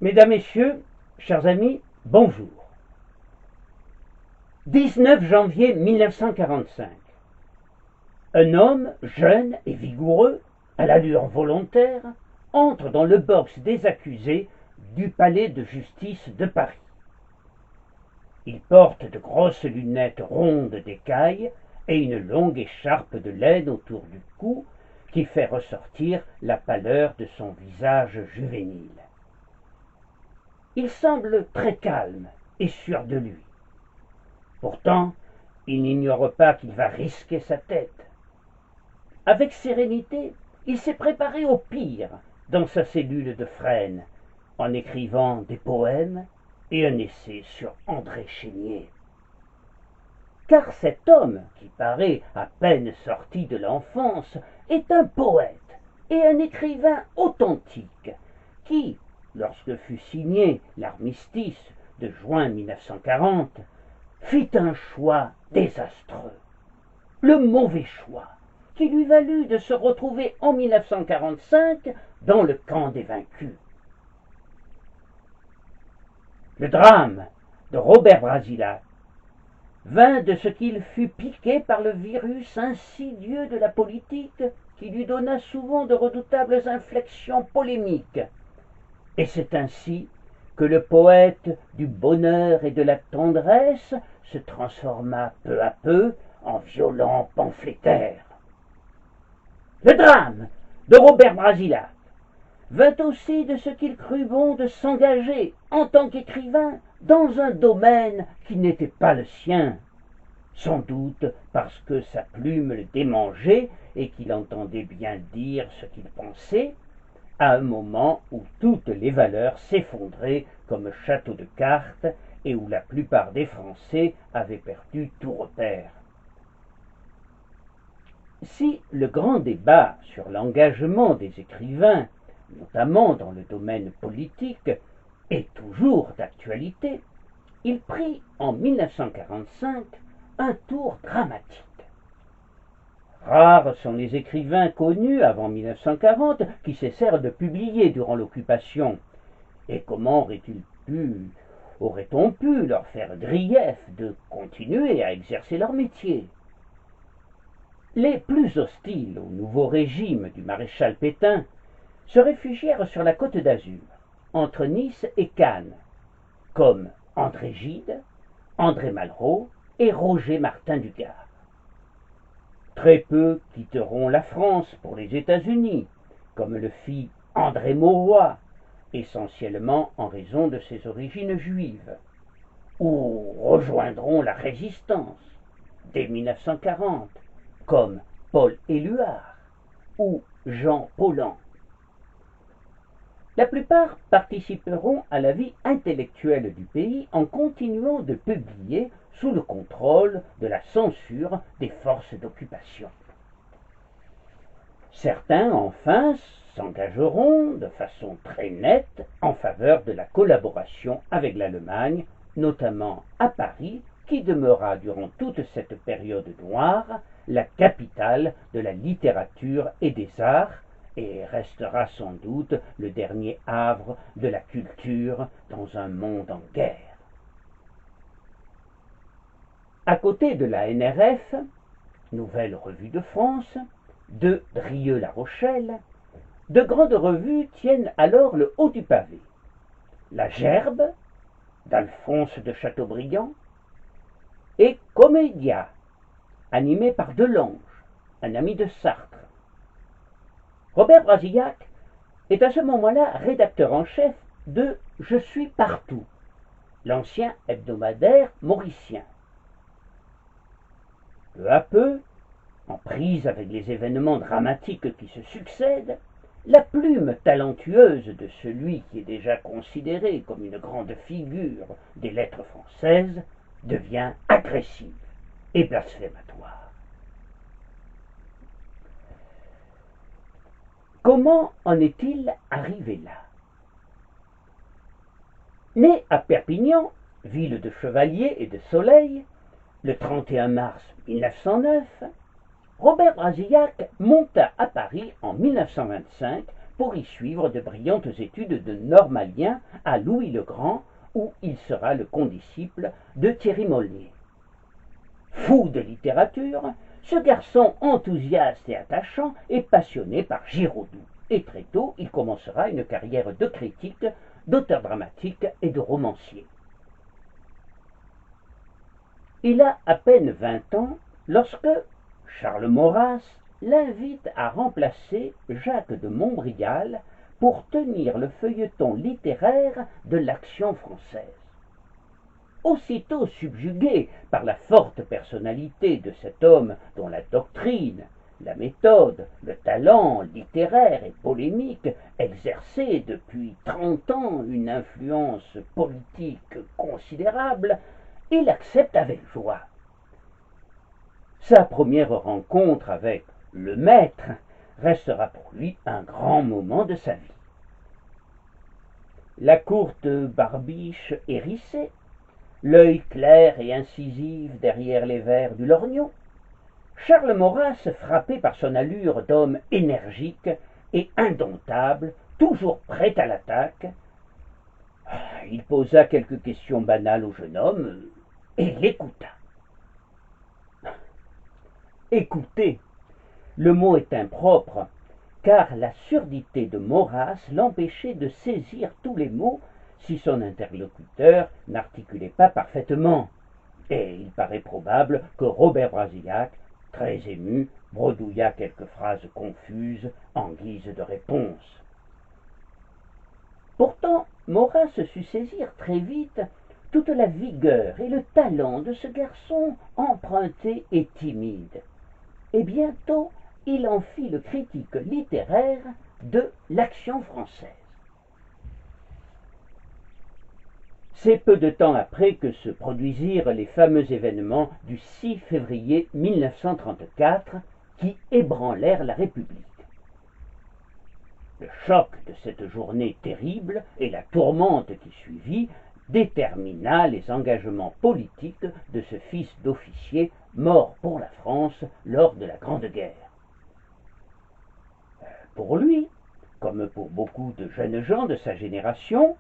Mesdames, Messieurs, chers amis, bonjour. 19 janvier 1945. Un homme jeune et vigoureux, à l'allure volontaire, entre dans le box des accusés du palais de justice de Paris. Il porte de grosses lunettes rondes d'écaille et une longue écharpe de laine autour du cou qui fait ressortir la pâleur de son visage juvénile. Il semble très calme et sûr de lui. Pourtant, il n'ignore pas qu'il va risquer sa tête. Avec sérénité, il s'est préparé au pire dans sa cellule de frêne, en écrivant des poèmes et un essai sur André Chénier. Car cet homme, qui paraît à peine sorti de l'enfance, est un poète et un écrivain authentique, qui, lorsque fut signé l'armistice de juin 1940, fit un choix désastreux, le mauvais choix, qui lui valut de se retrouver en 1945 dans le camp des vaincus. Le drame de Robert Brasillach vint de ce qu'il fut piqué par le virus insidieux de la politique qui lui donna souvent de redoutables inflexions polémiques. Et c'est ainsi que le poète du bonheur et de la tendresse se transforma peu à peu en violent pamphlétaire. Le drame de Robert Brasillach vint aussi de ce qu'il crut bon de s'engager en tant qu'écrivain dans un domaine qui n'était pas le sien, sans doute parce que sa plume le démangeait et qu'il entendait bien dire ce qu'il pensait, à un moment où toutes les valeurs s'effondraient comme château de cartes et où la plupart des Français avaient perdu tout repère. Si le grand débat sur l'engagement des écrivains, notamment dans le domaine politique, est toujours d'actualité, il prit en 1945 un tour dramatique. Rares sont les écrivains connus avant 1940 qui cessèrent de publier durant l'occupation. Et comment aurait-on pu leur faire grief de continuer à exercer leur métier? Les plus hostiles au nouveau régime du maréchal Pétain se réfugièrent sur la côte d'Azur, entre Nice et Cannes, comme André Gide, André Malraux et Roger Martin du Gard. Très peu quitteront la France pour les États-Unis, comme le fit André Mauroy, essentiellement en raison de ses origines juives, ou rejoindront la Résistance dès 1940, comme Paul Éluard ou Jean Paulhan. La plupart participeront à la vie intellectuelle du pays en continuant de publier sous le contrôle de la censure des forces d'occupation. Certains, enfin, s'engageront de façon très nette en faveur de la collaboration avec l'Allemagne, notamment à Paris, qui demeura durant toute cette période noire la capitale de la littérature et des arts, et restera sans doute le dernier havre de la culture dans un monde en guerre. À côté de la NRF, Nouvelle Revue de France, de Drieux-La Rochelle, de grandes revues tiennent alors le haut du pavé. La Gerbe, d'Alphonse de Chateaubriand, et Comédia, animé par Delange, un ami de Sartre. Robert Brasillach est à ce moment-là rédacteur en chef de Je suis partout, l'ancien hebdomadaire mauricien. Peu à peu, en prise avec les événements dramatiques qui se succèdent, la plume talentueuse de celui qui est déjà considéré comme une grande figure des lettres françaises devient agressive et blasphématoire. Comment en est-il arrivé là? Né à Perpignan, ville de chevaliers et de soleil, le 31 mars 1909, Robert Brasillach monta à Paris en 1925 pour y suivre de brillantes études de normalien à Louis-le-Grand, où il sera le condisciple de Thierry Molnier. Fou de littérature, ce garçon enthousiaste et attachant est passionné par Giraudoux, et très tôt il commencera une carrière de critique, d'auteur dramatique et de romancier. Il a à peine 20 ans lorsque Charles Maurras l'invite à remplacer Jacques de Montbrial pour tenir le feuilleton littéraire de l'Action française. Aussitôt subjugué par la forte personnalité de cet homme dont la doctrine, la méthode, le talent littéraire et polémique exerçaient depuis 30 ans une influence politique considérable, il accepte avec joie. Sa première rencontre avec le maître restera pour lui un grand moment de sa vie. La courte barbiche hérissée, l'œil clair et incisif derrière les verres du lorgnon, Charles Maurras, frappé par son allure d'homme énergique et indomptable, toujours prêt à l'attaque, il posa quelques questions banales au jeune homme et l'écouta. Écouter, le mot est impropre, car la surdité de Maurras l'empêchait de saisir tous les mots si son interlocuteur n'articulait pas parfaitement, et il paraît probable que Robert Brasillac, très ému, bredouilla quelques phrases confuses en guise de réponse. Pourtant, Maurras sut saisir très vite toute la vigueur et le talent de ce garçon emprunté et timide, et bientôt il en fit le critique littéraire de l'Action française. C'est peu de temps après que se produisirent les fameux événements du 6 février 1934 qui ébranlèrent la République. Le choc de cette journée terrible et la tourmente qui suivit détermina les engagements politiques de ce fils d'officier mort pour la France lors de la Grande Guerre. Pour lui, comme pour beaucoup de jeunes gens de sa génération,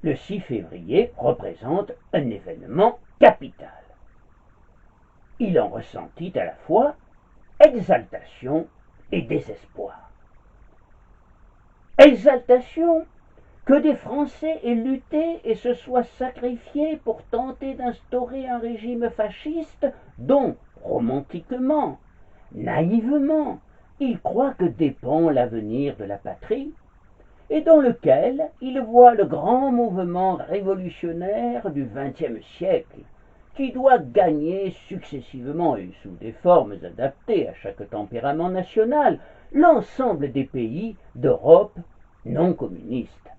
le 6 février représente un événement capital. Il en ressentit à la fois exaltation et désespoir. Exaltation que des Français aient lutté et se soient sacrifiés pour tenter d'instaurer un régime fasciste dont, romantiquement, naïvement, ils croient que dépend l'avenir de la patrie, et dans lequel ils voient le grand mouvement révolutionnaire du XXe siècle, qui doit gagner successivement et sous des formes adaptées à chaque tempérament national l'ensemble des pays d'Europe non communistes.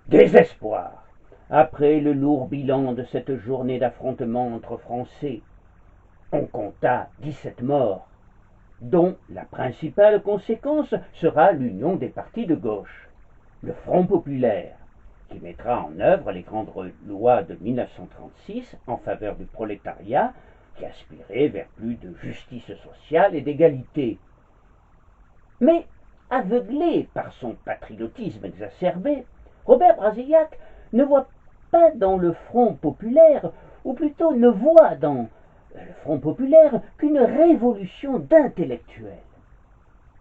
Désespoir, après le lourd bilan de cette journée d'affrontement entre Français. On compta 17 morts, dont la principale conséquence sera l'union des partis de gauche, le Front populaire, qui mettra en œuvre les grandes lois de 1936 en faveur du prolétariat, qui aspirait vers plus de justice sociale et d'égalité. Mais, aveuglé par son patriotisme exacerbé, Robert Brasillac ne voit pas dans le Front populaire, ou plutôt ne voit dans le Front populaire qu'une révolution d'intellectuels.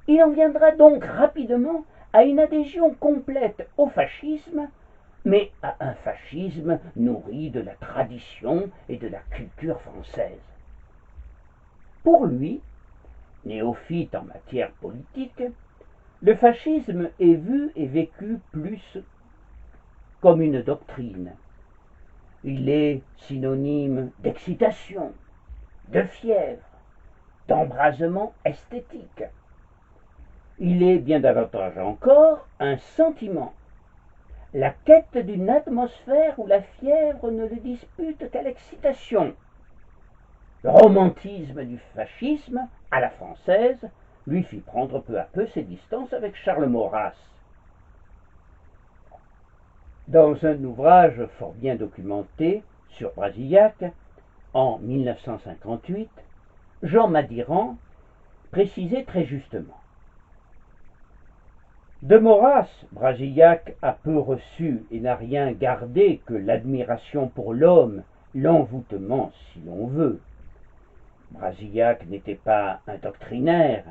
Il en viendra donc rapidement à une adhésion complète au fascisme, mais à un fascisme nourri de la tradition et de la culture française. Pour lui, néophyte en matière politique, le fascisme est vu et vécu plus comme une doctrine. Il est synonyme d'excitation, de fièvre, d'embrasement esthétique. Il est bien davantage encore un sentiment, la quête d'une atmosphère où la fièvre ne le dispute qu'à l'excitation. Le romantisme du fascisme, à la française, lui fit prendre peu à peu ses distances avec Charles Maurras. Dans un ouvrage fort bien documenté sur Brasillac, en 1958, Jean Madiran précisait très justement: De Maurras, Brasillac a peu reçu et n'a rien gardé que l'admiration pour l'homme, l'envoûtement si l'on veut. Brasillac n'était pas un doctrinaire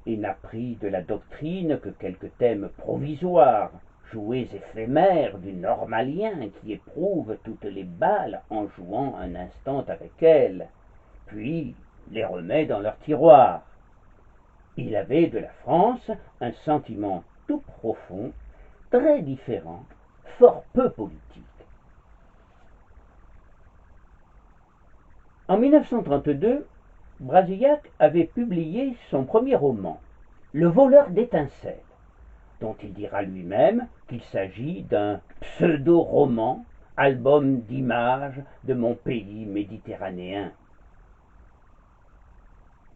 et n'a pris de la doctrine que quelques thèmes provisoires, jouets éphémères du normalien qui éprouve toutes les balles en jouant un instant avec elles, puis les remet dans leur tiroir. Il avait de la France un sentiment tout profond, très différent, fort peu politique. En 1932, Brasillac avait publié son premier roman, Le voleur d'étincelles, dont il dira lui-même qu'il s'agit d'un pseudo-roman, album d'images de mon pays méditerranéen.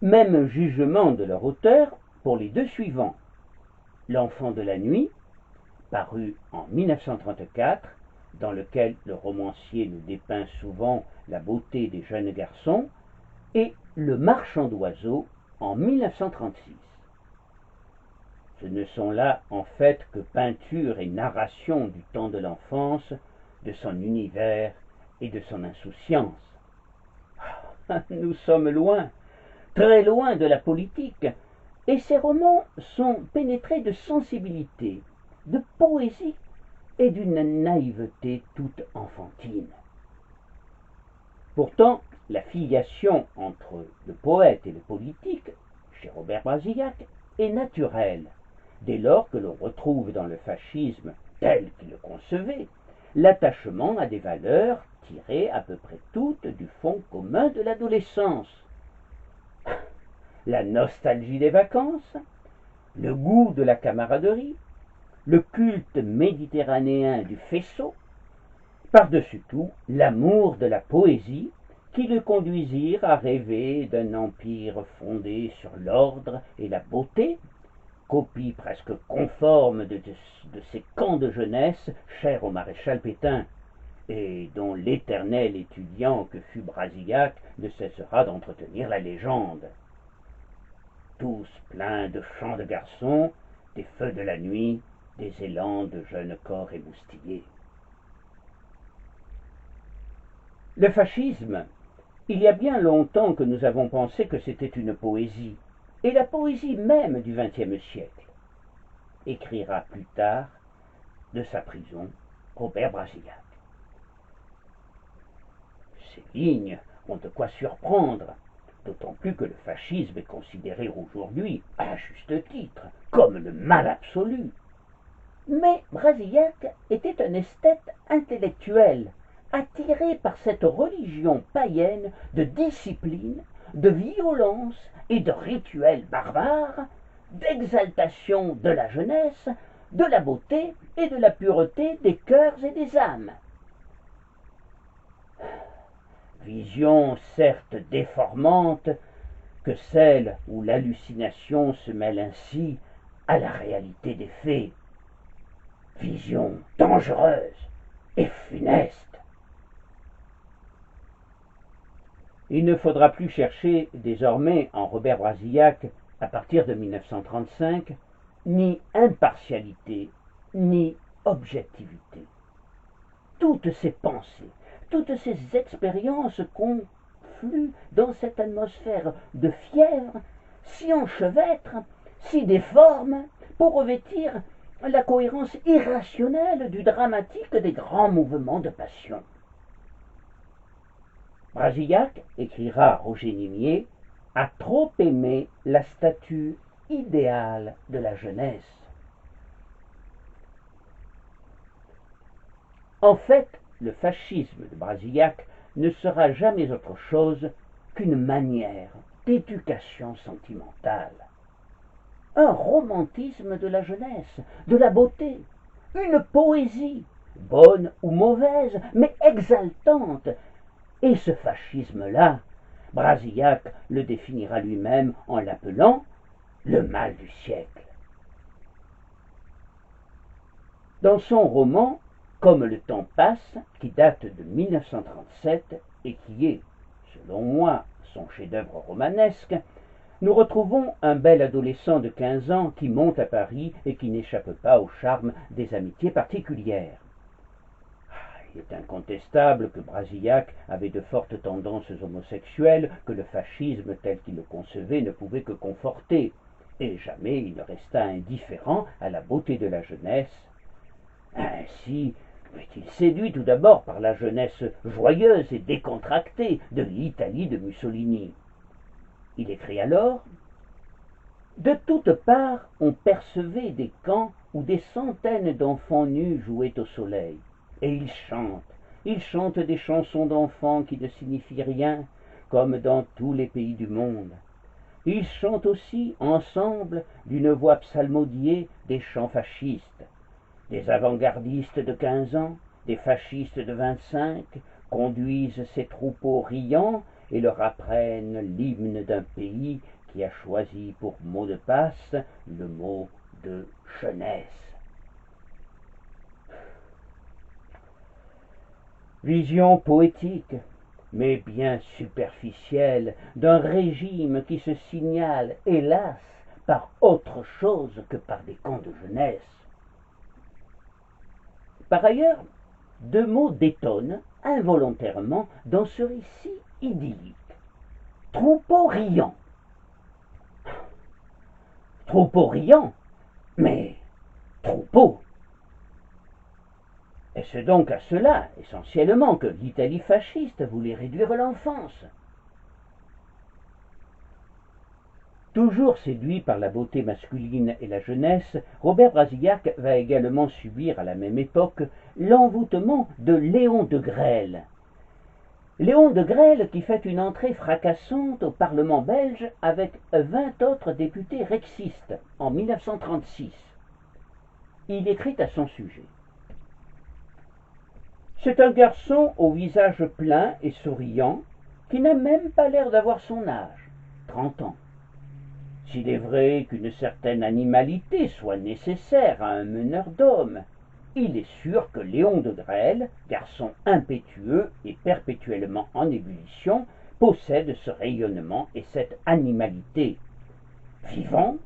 Même jugement de leur auteur pour les deux suivants. L'enfant de la nuit, paru en 1934, dans lequel le romancier nous dépeint souvent la beauté des jeunes garçons, et Le marchand d'oiseaux en 1936. Ce ne sont là en fait que peinture et narration du temps de l'enfance, de son univers et de son insouciance. Nous sommes loin, très loin de la politique, et ces romans sont pénétrés de sensibilité, de poésie et d'une naïveté toute enfantine. Pourtant, la filiation entre le poète et le politique, chez Robert Brasillac, est naturelle, dès lors que l'on retrouve dans le fascisme tel qu'il le concevait l'attachement à des valeurs tirées à peu près toutes du fond commun de l'adolescence. La nostalgie des vacances, le goût de la camaraderie, le culte méditerranéen du faisceau, par-dessus tout l'amour de la poésie qui le conduisirent à rêver d'un empire fondé sur l'ordre et la beauté, copie presque conforme de ces camps de jeunesse chers au maréchal Pétain, et dont l'éternel étudiant que fut Brasillac ne cessera d'entretenir la légende. Tous pleins de chants de garçons, des feux de la nuit, des élans de jeunes corps émoustillés. Le fascisme, il y a bien longtemps que nous avons pensé que c'était une poésie, et la poésie même du XXe siècle, écrira plus tard, de sa prison, Robert Brasillac. Ces lignes ont de quoi surprendre, d'autant plus que le fascisme est considéré aujourd'hui, à juste titre, comme le mal absolu. Mais Brasillac était un esthète intellectuel, attiré par cette religion païenne de discipline, de violence et de rituels barbares, d'exaltation de la jeunesse, de la beauté et de la pureté des cœurs et des âmes. Vision certes déformante que celle où l'hallucination se mêle ainsi à la réalité des faits. Vision dangereuse et funeste. Il ne faudra plus chercher désormais en Robert Brasillac, à partir de 1935, ni impartialité, ni objectivité. Toutes ces pensées, toutes ces expériences confluent dans cette atmosphère de fièvre, si enchevêtrent, si déforment, pour revêtir la cohérence irrationnelle du dramatique des grands mouvements de passion. Brasillac, écrira Roger Nimier, a trop aimé la statue idéale de la jeunesse. En fait, le fascisme de Brasillac ne sera jamais autre chose qu'une manière d'éducation sentimentale. Un romantisme de la jeunesse, de la beauté, une poésie, bonne ou mauvaise, mais exaltante. Et ce fascisme-là, Brasillac le définira lui-même en l'appelant le mal du siècle. Dans son roman Comme le temps passe, qui date de 1937 et qui est, selon moi, son chef-d'œuvre romanesque, nous retrouvons un bel adolescent de 15 ans qui monte à Paris et qui n'échappe pas au charme des amitiés particulières. Il est incontestable que Brasillac avait de fortes tendances homosexuelles que le fascisme tel qu'il le concevait ne pouvait que conforter, et jamais il ne resta indifférent à la beauté de la jeunesse. Ainsi fut-il séduit tout d'abord par la jeunesse joyeuse et décontractée de l'Italie de Mussolini. Il écrit alors: de toutes parts on percevait des camps où des centaines d'enfants nus jouaient au soleil. Et ils chantent des chansons d'enfants qui ne signifient rien, comme dans tous les pays du monde. Ils chantent aussi, ensemble, d'une voix psalmodiée, des chants fascistes. Des avant-gardistes de 15 ans, des fascistes de 25, conduisent ces troupeaux riants et leur apprennent l'hymne d'un pays qui a choisi pour mot de passe le mot de jeunesse. Vision poétique, mais bien superficielle, d'un régime qui se signale, hélas, par autre chose que par des camps de jeunesse. Par ailleurs, deux mots détonnent involontairement dans ce récit idyllique. Troupeau riant. Troupeau riant, mais troupeau. Est-ce donc à cela, essentiellement, que l'Italie fasciste voulait réduire l'enfance? Toujours séduit par la beauté masculine et la jeunesse, Robert Brasillac va également subir à la même époque l'envoûtement de Léon de Grelle. Léon de Grelle qui fait une entrée fracassante au Parlement belge avec 20 autres députés rexistes en 1936. Il écrit à son sujet: c'est un garçon au visage plein et souriant qui n'a même pas l'air d'avoir son âge, 30 ans. S'il est vrai qu'une certaine animalité soit nécessaire à un meneur d'hommes, il est sûr que Léon de Grelle, garçon impétueux et perpétuellement en ébullition, possède ce rayonnement et cette animalité. Vivant,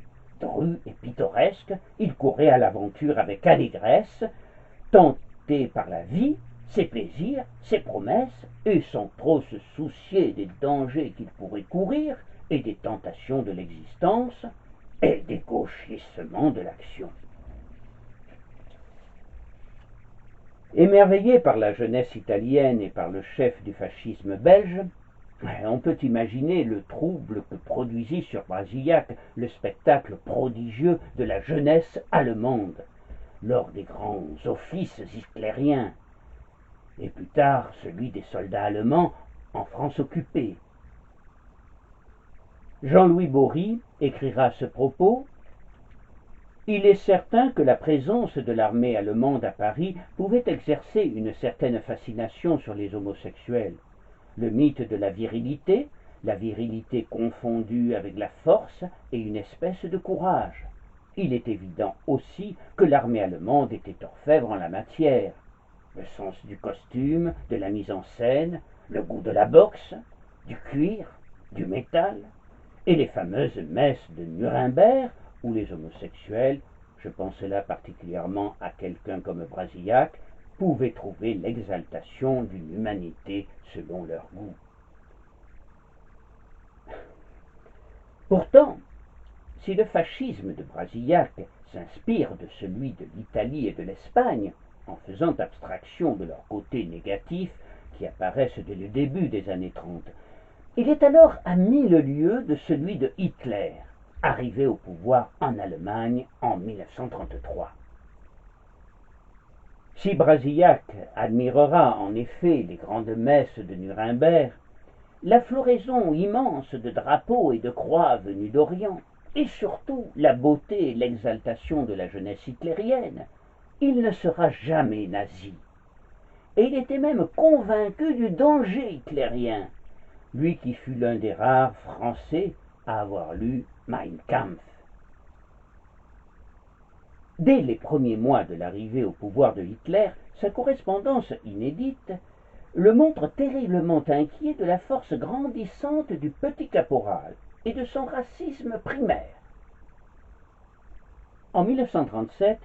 dru et pittoresque, il courait à l'aventure avec allégresse, tenté par la vie, ses plaisirs, ses promesses, et sans trop se soucier des dangers qu'il pourrait courir, et des tentations de l'existence, et des gauchissements de l'action. Émerveillé par la jeunesse italienne et par le chef du fascisme belge, on peut imaginer le trouble que produisit sur Brasillac le spectacle prodigieux de la jeunesse allemande, lors des grands offices hitlériens, et plus tard celui des soldats allemands en France occupée. Jean-Louis Bory écrira à ce propos: il est certain que la présence de l'armée allemande à Paris pouvait exercer une certaine fascination sur les homosexuels. Le mythe de la virilité confondue avec la force et une espèce de courage. Il est évident aussi que l'armée allemande était orfèvre en la matière. Le sens du costume, de la mise en scène, le goût de la boxe, du cuir, du métal, et les fameuses messes de Nuremberg où les homosexuels, je pense là particulièrement à quelqu'un comme Brasillac, pouvaient trouver l'exaltation d'une humanité selon leur goût. Pourtant, si le fascisme de Brasillac s'inspire de celui de l'Italie et de l'Espagne, en faisant abstraction de leurs côtés négatifs qui apparaissent dès le début des années 30, il est alors à 1000 lieues de celui de Hitler, arrivé au pouvoir en Allemagne en 1933. Si Brasillac admirera en effet les grandes messes de Nuremberg, la floraison immense de drapeaux et de croix venus d'Orient, et surtout la beauté et l'exaltation de la jeunesse hitlérienne, il ne sera jamais nazi. Et il était même convaincu du danger hitlérien, lui qui fut l'un des rares Français à avoir lu Mein Kampf. Dès les premiers mois de l'arrivée au pouvoir de Hitler, sa correspondance inédite le montre terriblement inquiet de la force grandissante du petit caporal, et de son racisme primaire. En 1937,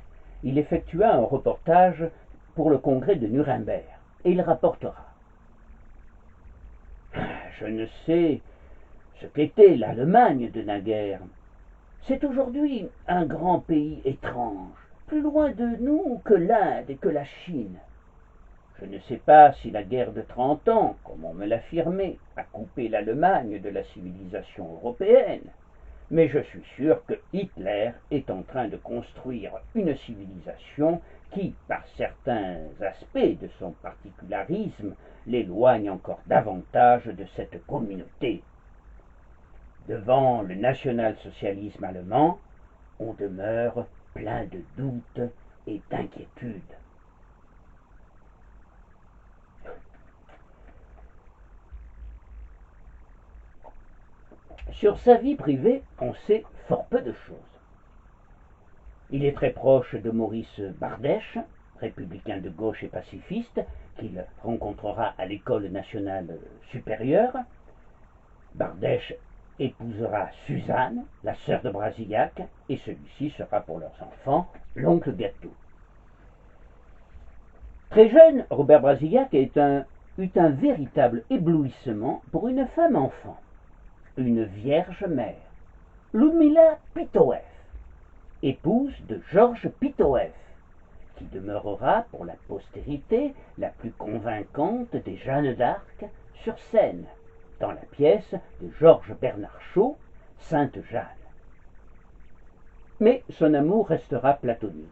il effectua un reportage pour le congrès de Nuremberg et il rapportera: Je ne sais ce qu'était l'Allemagne de naguère. C'est aujourd'hui un grand pays étrange, plus loin de nous que l'Inde et que la Chine. Je ne sais pas si la guerre de 30 ans, comme on me l'affirmait, a coupé l'Allemagne de la civilisation européenne, mais je suis sûr que Hitler est en train de construire une civilisation qui, par certains aspects de son particularisme, l'éloigne encore davantage de cette communauté. Devant le national-socialisme allemand, on demeure plein de doutes et d'inquiétudes. Sur sa vie privée, on sait fort peu de choses. Il est très proche de Maurice Bardèche, républicain de gauche et pacifiste, qu'il rencontrera à l'École nationale supérieure. Bardèche épousera Suzanne, la sœur de Brasillac, et celui-ci sera pour leurs enfants l'oncle Gâteau. Très jeune, Robert Brasillac eut un véritable éblouissement pour une femme enfant, une vierge mère, Ludmila Pitoev, épouse de Georges Pitoev, qui demeurera pour la postérité la plus convaincante des Jeanne d'Arc sur scène, dans la pièce de Georges Bernard Shaw, Sainte Jeanne. Mais son amour restera platonique.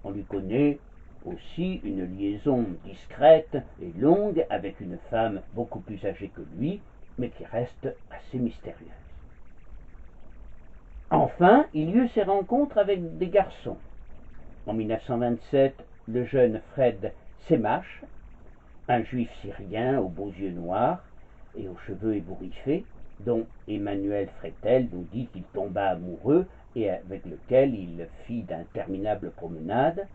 On lui connaît aussi une liaison discrète et longue avec une femme beaucoup plus âgée que lui, mais qui reste assez mystérieuse. Enfin, il y eut ses rencontres avec des garçons. En 1927, le jeune Fred Semache, un juif syrien aux beaux yeux noirs et aux cheveux ébouriffés, dont Emmanuel Fretel nous dit qu'il tomba amoureux et avec lequel il fit d'interminables promenades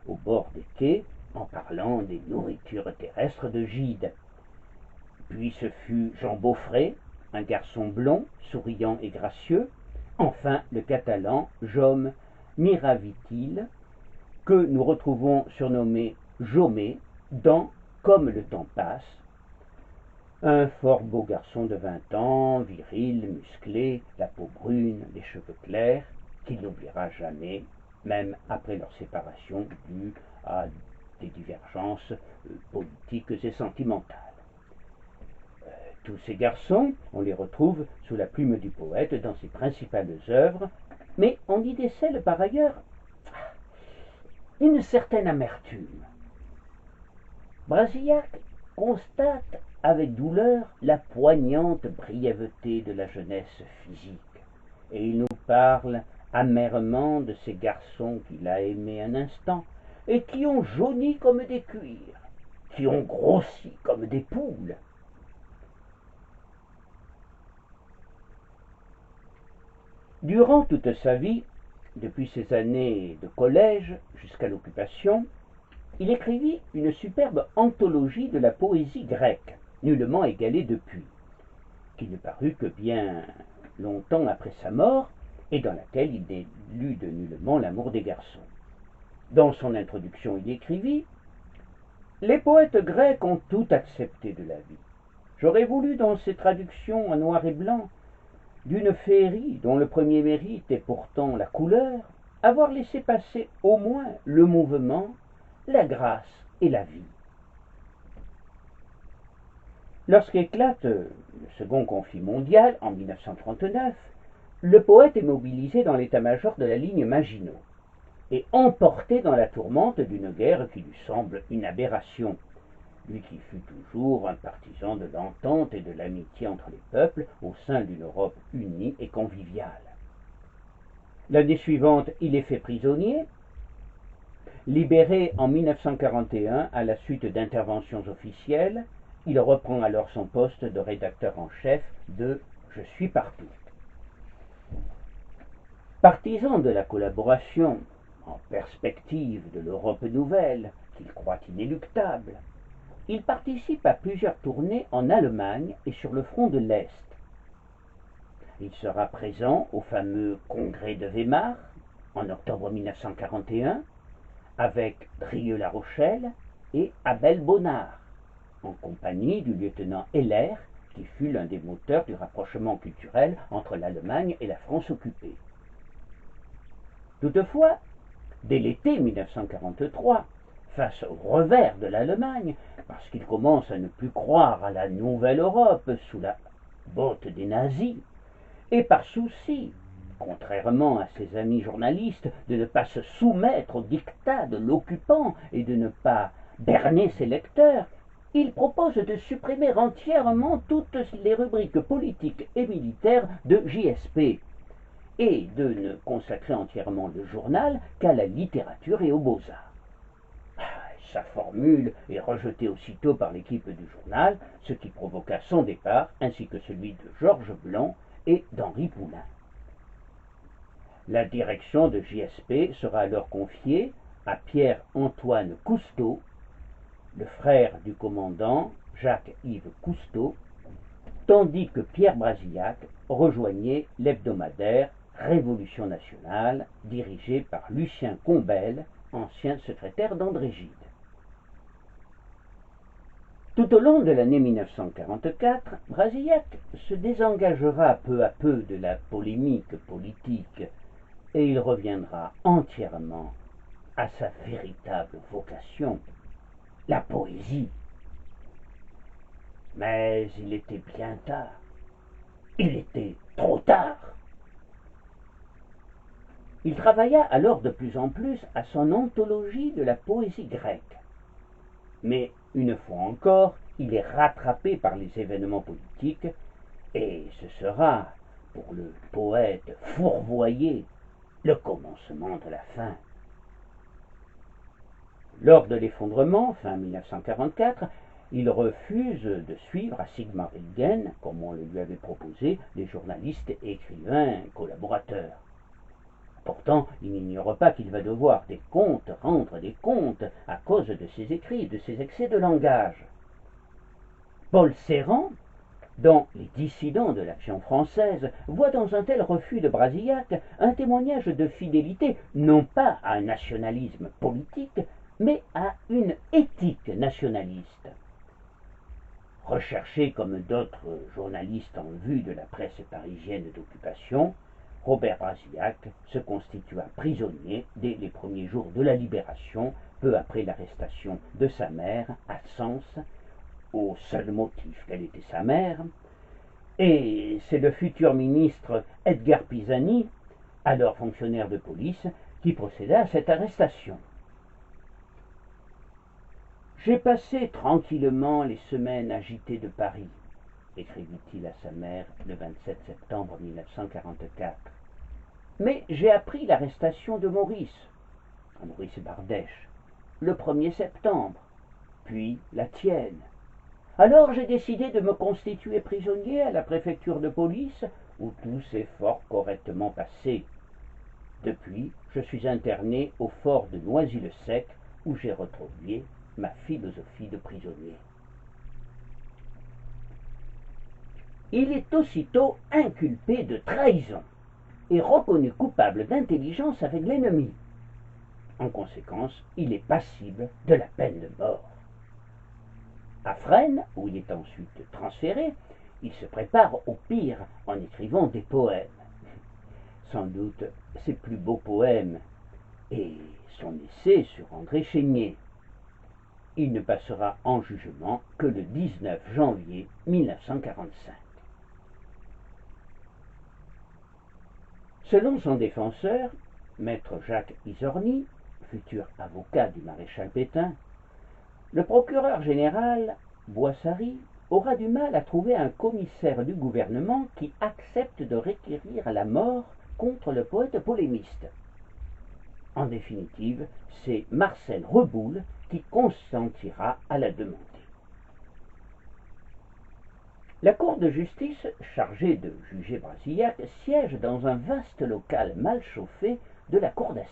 au bord des quais en parlant des nourritures terrestres de Gide. Puis ce fut Jean Beaufret, un garçon blond, souriant et gracieux. Enfin, le catalan Jaume Miravitil, que nous retrouvons surnommé Jomé dans Comme le temps passe. Un fort beau garçon de 20 ans, viril, musclé, la peau brune, les cheveux clairs, qu'il n'oubliera jamais, même après leur séparation due à des divergences politiques et sentimentales. Tous ces garçons, on les retrouve sous la plume du poète dans ses principales œuvres, mais on y décèle par ailleurs une certaine amertume. Brasillac constate avec douleur la poignante brièveté de la jeunesse physique, et il nous parle amèrement de ces garçons qu'il a aimés un instant, et qui ont jauni comme des cuirs, qui ont grossi comme des poules. Durant toute sa vie, depuis ses années de collège jusqu'à l'Occupation, il écrivit une superbe anthologie de la poésie grecque, nullement égalée depuis, qui ne parut que bien longtemps après sa mort, et dans laquelle il n'élude nullement l'amour des garçons. Dans son introduction, il écrivit: « Les poètes grecs ont tout accepté de la vie. J'aurais voulu, dans ces traductions en noir et blanc, d'une féerie dont le premier mérite est pourtant la couleur, avoir laissé passer au moins le mouvement, la grâce et la vie. » Lorsqu'éclate le second conflit mondial en 1939, le poète est mobilisé dans l'état-major de la ligne Maginot et emporté dans la tourmente d'une guerre qui lui semble une aberration, lui qui fut toujours un partisan de l'entente et de l'amitié entre les peuples au sein d'une Europe unie et conviviale. L'année suivante, il est fait prisonnier, libéré en 1941 à la suite d'interventions officielles. Il reprend alors son poste de rédacteur en chef de Je suis partout. Partisan de la collaboration en perspective de l'Europe nouvelle, qu'il croit inéluctable, il participe à plusieurs tournées en Allemagne et sur le front de l'Est. Il sera présent au fameux congrès de Weimar en octobre 1941 avec Drieux-La Rochelle et Abel Bonnard, en compagnie du lieutenant Heller, qui fut l'un des moteurs du rapprochement culturel entre l'Allemagne et la France occupée. Toutefois, dès l'été 1943, face au revers de l'Allemagne, parce qu'il commence à ne plus croire à la nouvelle Europe sous la botte des nazis, et par souci, contrairement à ses amis journalistes, de ne pas se soumettre au diktat de l'occupant et de ne pas berner ses lecteurs, il propose de supprimer entièrement toutes les rubriques politiques et militaires de JSP et de ne consacrer entièrement le journal qu'à la littérature et aux beaux-arts. Sa formule est rejetée aussitôt par l'équipe du journal, ce qui provoqua son départ, ainsi que celui de Georges Blanc et d'Henri Poulain. La direction de JSP sera alors confiée à Pierre-Antoine Cousteau, le frère du commandant Jacques-Yves Cousteau, tandis que Pierre Brasillac rejoignait l'hebdomadaire Révolution nationale, dirigé par Lucien Combel, ancien secrétaire d'André Gide. Tout au long de l'année 1944, Brasillac se désengagera peu à peu de la polémique politique et il reviendra entièrement à sa véritable vocation, la poésie. Mais il était bien tard. Il était trop tard. Il travailla alors de plus en plus à son anthologie de la poésie grecque. Mais, une fois encore, il est rattrapé par les événements politiques et ce sera, pour le poète fourvoyé, le commencement de la fin. Lors de l'effondrement, fin 1944, il refuse de suivre à Sigmaringen, comme on le lui avait proposé, les journalistes et écrivains collaborateurs. Pourtant, il n'ignore pas qu'il va devoir rendre des comptes à cause de ses écrits, de ses excès de langage. Paul Ceran, dans Les dissidents de l'Action française, voit dans un tel refus de Brasillac un témoignage de fidélité non pas à un nationalisme politique, mais à une éthique nationaliste. Recherché comme d'autres journalistes en vue de la presse parisienne d'occupation, Robert Brasillac se constitua prisonnier dès les premiers jours de la Libération, peu après l'arrestation de sa mère à Sens, au seul motif qu'elle était sa mère, et c'est le futur ministre Edgar Pisani, alors fonctionnaire de police, qui procéda à cette arrestation. J'ai passé tranquillement les semaines agitées de Paris, écrivit-il à sa mère le 27 septembre 1944. Mais j'ai appris l'arrestation de Maurice Bardèche, le 1er septembre, puis la tienne. Alors j'ai décidé de me constituer prisonnier à la préfecture de police, où tout s'est fort correctement passé. Depuis, je suis interné au fort de Noisy-le-Sec, où j'ai retrouvé ma philosophie de prisonnier. Il est aussitôt inculpé de trahison et reconnu coupable d'intelligence avec l'ennemi. En conséquence, il est passible de la peine de mort. À Fresnes, où il est ensuite transféré, il se prépare au pire en écrivant des poèmes. Sans doute ses plus beaux poèmes et son essai sur André Chénier. Il ne passera en jugement que le 19 janvier 1945. Selon son défenseur, maître Jacques Isorni, futur avocat du maréchal Pétain, le procureur général Boissary aura du mal à trouver un commissaire du gouvernement qui accepte de requérir la mort contre le poète polémiste. En définitive, c'est Marcel Reboul qui consentira à la demander. La cour de justice, chargée de juger Brasillac, siège dans un vaste local mal chauffé de la cour d'assises.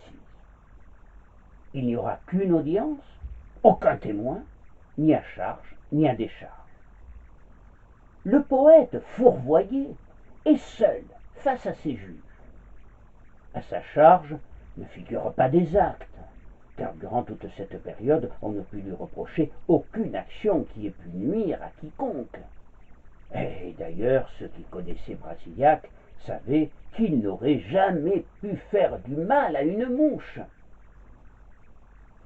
Il n'y aura qu'une audience, aucun témoin, ni à charge, ni à décharge. Le poète fourvoyé, et seul face à ses juges. À sa charge ne figurent pas des actes, car durant toute cette période, on ne put lui reprocher aucune action qui ait pu nuire à quiconque. Et d'ailleurs, ceux qui connaissaient Brasillac savaient qu'il n'aurait jamais pu faire du mal à une mouche.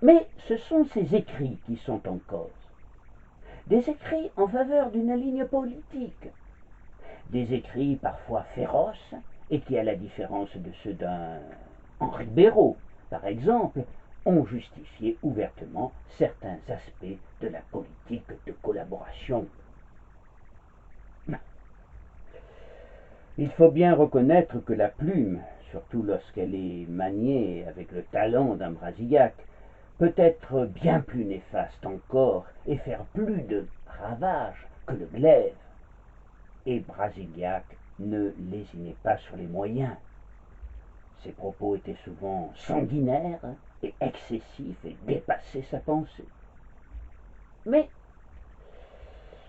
Mais ce sont ses écrits qui sont en cause. Des écrits en faveur d'une ligne politique. Des écrits parfois féroces et qui, à la différence de ceux d'un Henri Béraud, par exemple, ont justifié ouvertement certains aspects de la politique de collaboration. Il faut bien reconnaître que la plume, surtout lorsqu'elle est maniée avec le talent d'un Brasillac, peut être bien plus néfaste encore et faire plus de ravages que le glaive. Et Brasillac ne lésinait pas sur les moyens. Ses propos étaient souvent sanguinaires et excessifs et dépassaient sa pensée. Mais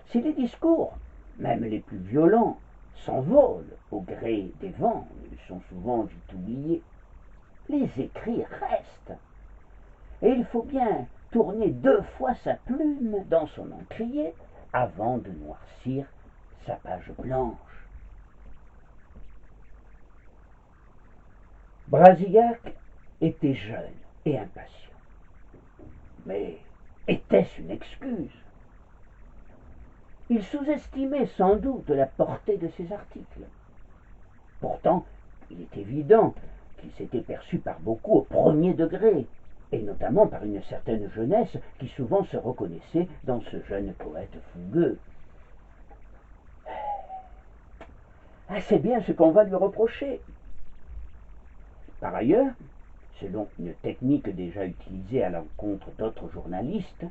si les discours, même les plus violents, s'envolent au gré des vents, ils sont souvent vite oubliés, les écrits restent. Et il faut bien tourner 2 fois sa plume dans son encrier avant de noircir sa page blanche. Brasillac était jeune et impatient. Mais était-ce une excuse? Il sous-estimait sans doute la portée de ses articles. Pourtant, il est évident qu'il s'était perçu par beaucoup au premier degré, et notamment par une certaine jeunesse qui souvent se reconnaissait dans ce jeune poète fougueux. Ah, c'est bien ce qu'on va lui reprocher. Par ailleurs, selon une technique déjà utilisée à l'encontre d'autres journalistes,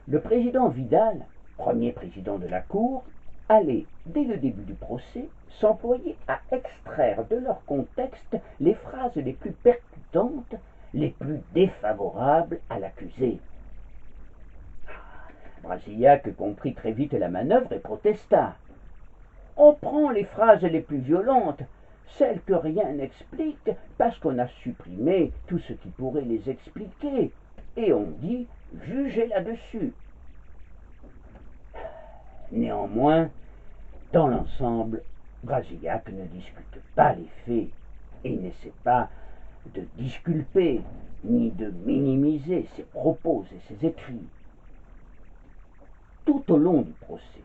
le président Vidal, premier président de la Cour, allait, dès le début du procès, s'employer à extraire de leur contexte les phrases les plus percutantes, les plus défavorables à l'accusé. Brasillac comprit très vite la manœuvre et protesta. On prend les phrases les plus violentes, celles que rien n'explique, parce qu'on a supprimé tout ce qui pourrait les expliquer, et on dit « jugez là-dessus ». Néanmoins, dans l'ensemble, Brasillac ne discute pas les faits et n'essaie pas de disculper ni de minimiser ses propos et ses écrits. Tout au long du procès,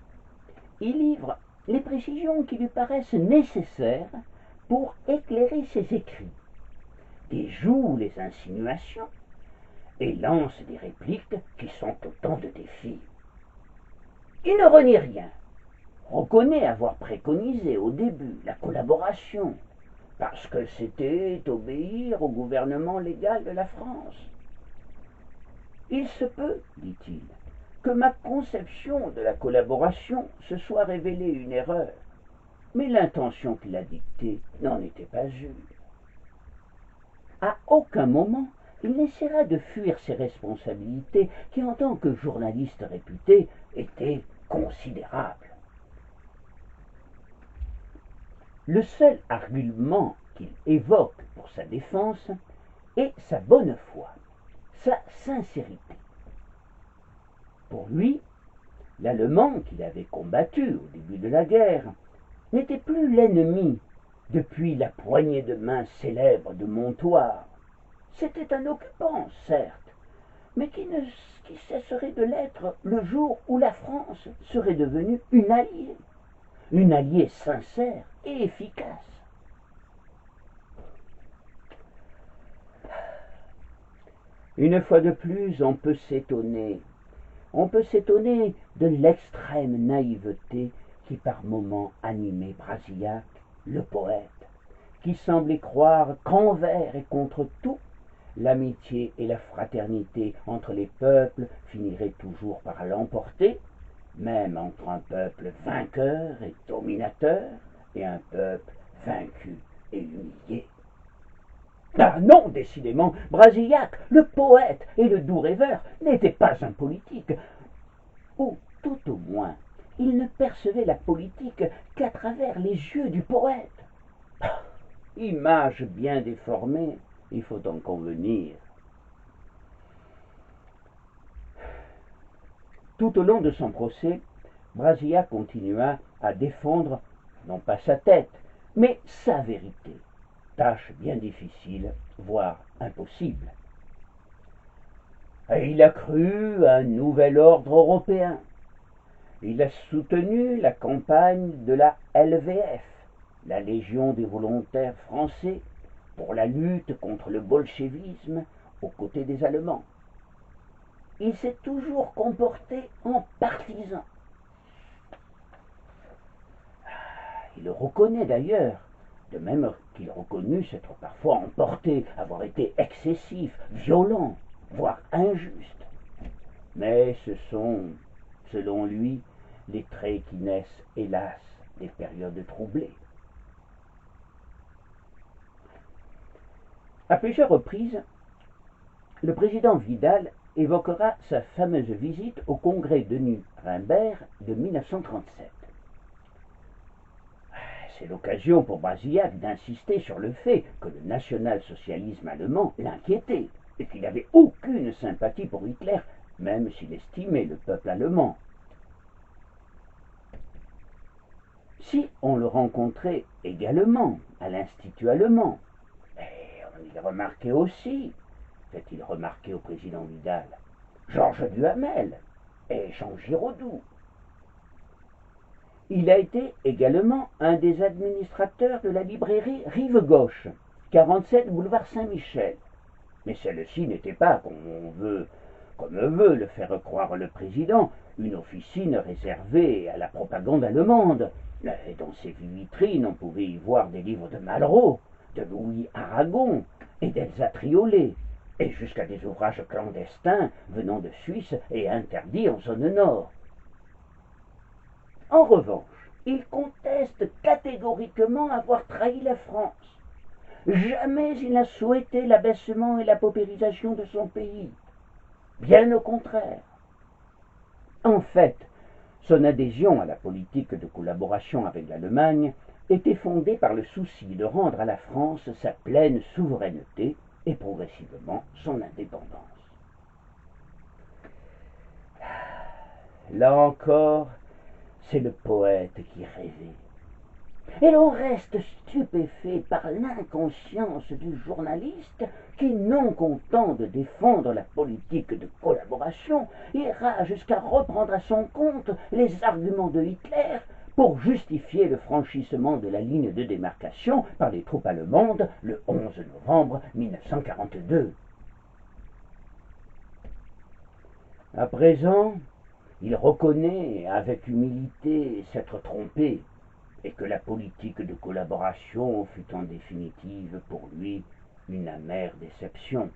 il livre les précisions qui lui paraissent nécessaires pour éclairer ses écrits, déjoue les insinuations et lance des répliques qui sont autant de défis. Il ne renie rien, reconnaît avoir préconisé au début la collaboration, parce que c'était obéir au gouvernement légal de la France. Il se peut, dit-il, que ma conception de la collaboration se soit révélée une erreur, mais l'intention qui l'a dictée n'en était pas une. À aucun moment, il n'essaiera de fuir ses responsabilités qui, en tant que journaliste réputé, étaient considérables. Le seul argument qu'il évoque pour sa défense est sa bonne foi, sa sincérité. Pour lui, l'Allemand qu'il avait combattu au début de la guerre n'était plus l'ennemi depuis la poignée de main célèbre de Montoire. C'était un occupant, certes, mais qui cesserait de l'être le jour où la France serait devenue une alliée sincère et efficace. Une fois de plus, on peut s'étonner de l'extrême naïveté qui par moments animait Brasillac, le poète, qui semblait croire qu'envers et contre tout, l'amitié et la fraternité entre les peuples finiraient toujours par l'emporter, même entre un peuple vainqueur et dominateur et un peuple vaincu et humilié. Ah non, décidément, Brasillac, le poète et le doux rêveur, n'était pas un politique, ou tout au moins, il ne percevait la politique qu'à travers les yeux du poète. Image bien déformée, il faut en convenir. Tout au long de son procès, Brasillac continua à défendre non pas sa tête, mais sa vérité, tâche bien difficile, voire impossible. Et il a cru à un nouvel ordre européen. Il a soutenu la campagne de la LVF, la Légion des volontaires français, pour la lutte contre le bolchevisme aux côtés des Allemands. Il s'est toujours comporté en partisan. Il le reconnaît d'ailleurs, de même qu'il reconnut s'être parfois emporté, avoir été excessif, violent, voire injuste. Mais ce sont, selon lui, les traits qui naissent, hélas, des périodes troublées. À plusieurs reprises, le président Vidal évoquera sa fameuse visite au congrès de Nuremberg de 1937. C'est l'occasion pour Brasillac d'insister sur le fait que le national-socialisme allemand l'inquiétait et qu'il n'avait aucune sympathie pour Hitler, même s'il estimait le peuple allemand. Si on le rencontrait également à l'Institut allemand, et on y remarquait aussi, fait-il remarquer au président Vidal, Georges Duhamel et Jean Giraudoux. Il a été également un des administrateurs de la librairie Rive Gauche, 47 boulevard Saint-Michel. Mais celle-ci n'était pas, comme veut le faire croire le président, une officine réservée à la propagande allemande. Et dans ses vitrines, on pouvait y voir des livres de Malraux, de Louis Aragon et d'Elsa Triolet, et jusqu'à des ouvrages clandestins venant de Suisse et interdits en zone nord. En revanche, il conteste catégoriquement avoir trahi la France. Jamais il n'a souhaité l'abaissement et la paupérisation de son pays. Bien au contraire. En fait, son adhésion à la politique de collaboration avec l'Allemagne était fondée par le souci de rendre à la France sa pleine souveraineté et progressivement son indépendance. Là encore, c'est le poète qui rêvait. Et l'on reste stupéfait par l'inconscience du journaliste qui, non content de défendre la politique de collaboration, ira jusqu'à reprendre à son compte les arguments de Hitler pour justifier le franchissement de la ligne de démarcation par les troupes allemandes le 11 novembre 1942. À présent, il reconnaît avec humilité s'être trompé et que la politique de collaboration fut en définitive pour lui une amère déception.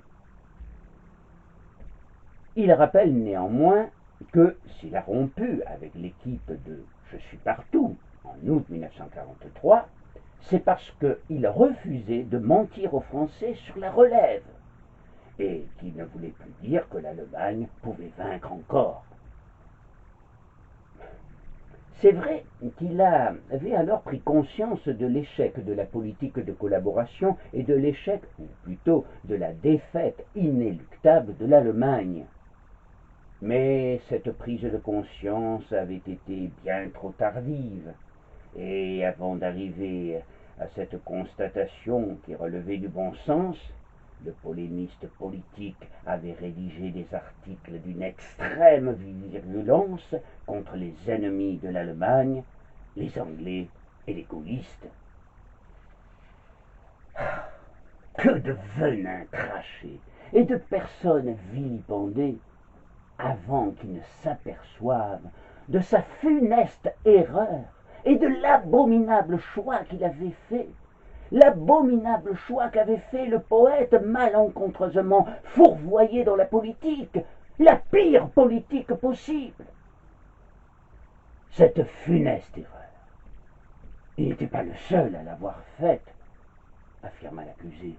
Il rappelle néanmoins que s'il a rompu avec l'équipe de Je suis partout en août 1943, c'est parce qu'il refusait de mentir aux Français sur la relève et qu'il ne voulait plus dire que l'Allemagne pouvait vaincre encore. C'est vrai qu'il avait alors pris conscience de l'échec de la politique de collaboration et de l'échec, ou plutôt de la défaite inéluctable de l'Allemagne. Mais cette prise de conscience avait été bien trop tardive, et avant d'arriver à cette constatation qui relevait du bon sens, le polémiste politique avait rédigé des articles d'une extrême virulence contre les ennemis de l'Allemagne, les Anglais et les gaullistes. Que de venin craché et de personnes vilipendées avant qu'ils ne s'aperçoivent de sa funeste erreur et de l'abominable choix qu'il avait fait. L'abominable choix qu'avait fait le poète malencontreusement fourvoyé dans la politique, la pire politique possible. Cette funeste erreur, il n'était pas le seul à l'avoir faite, affirma l'accusé.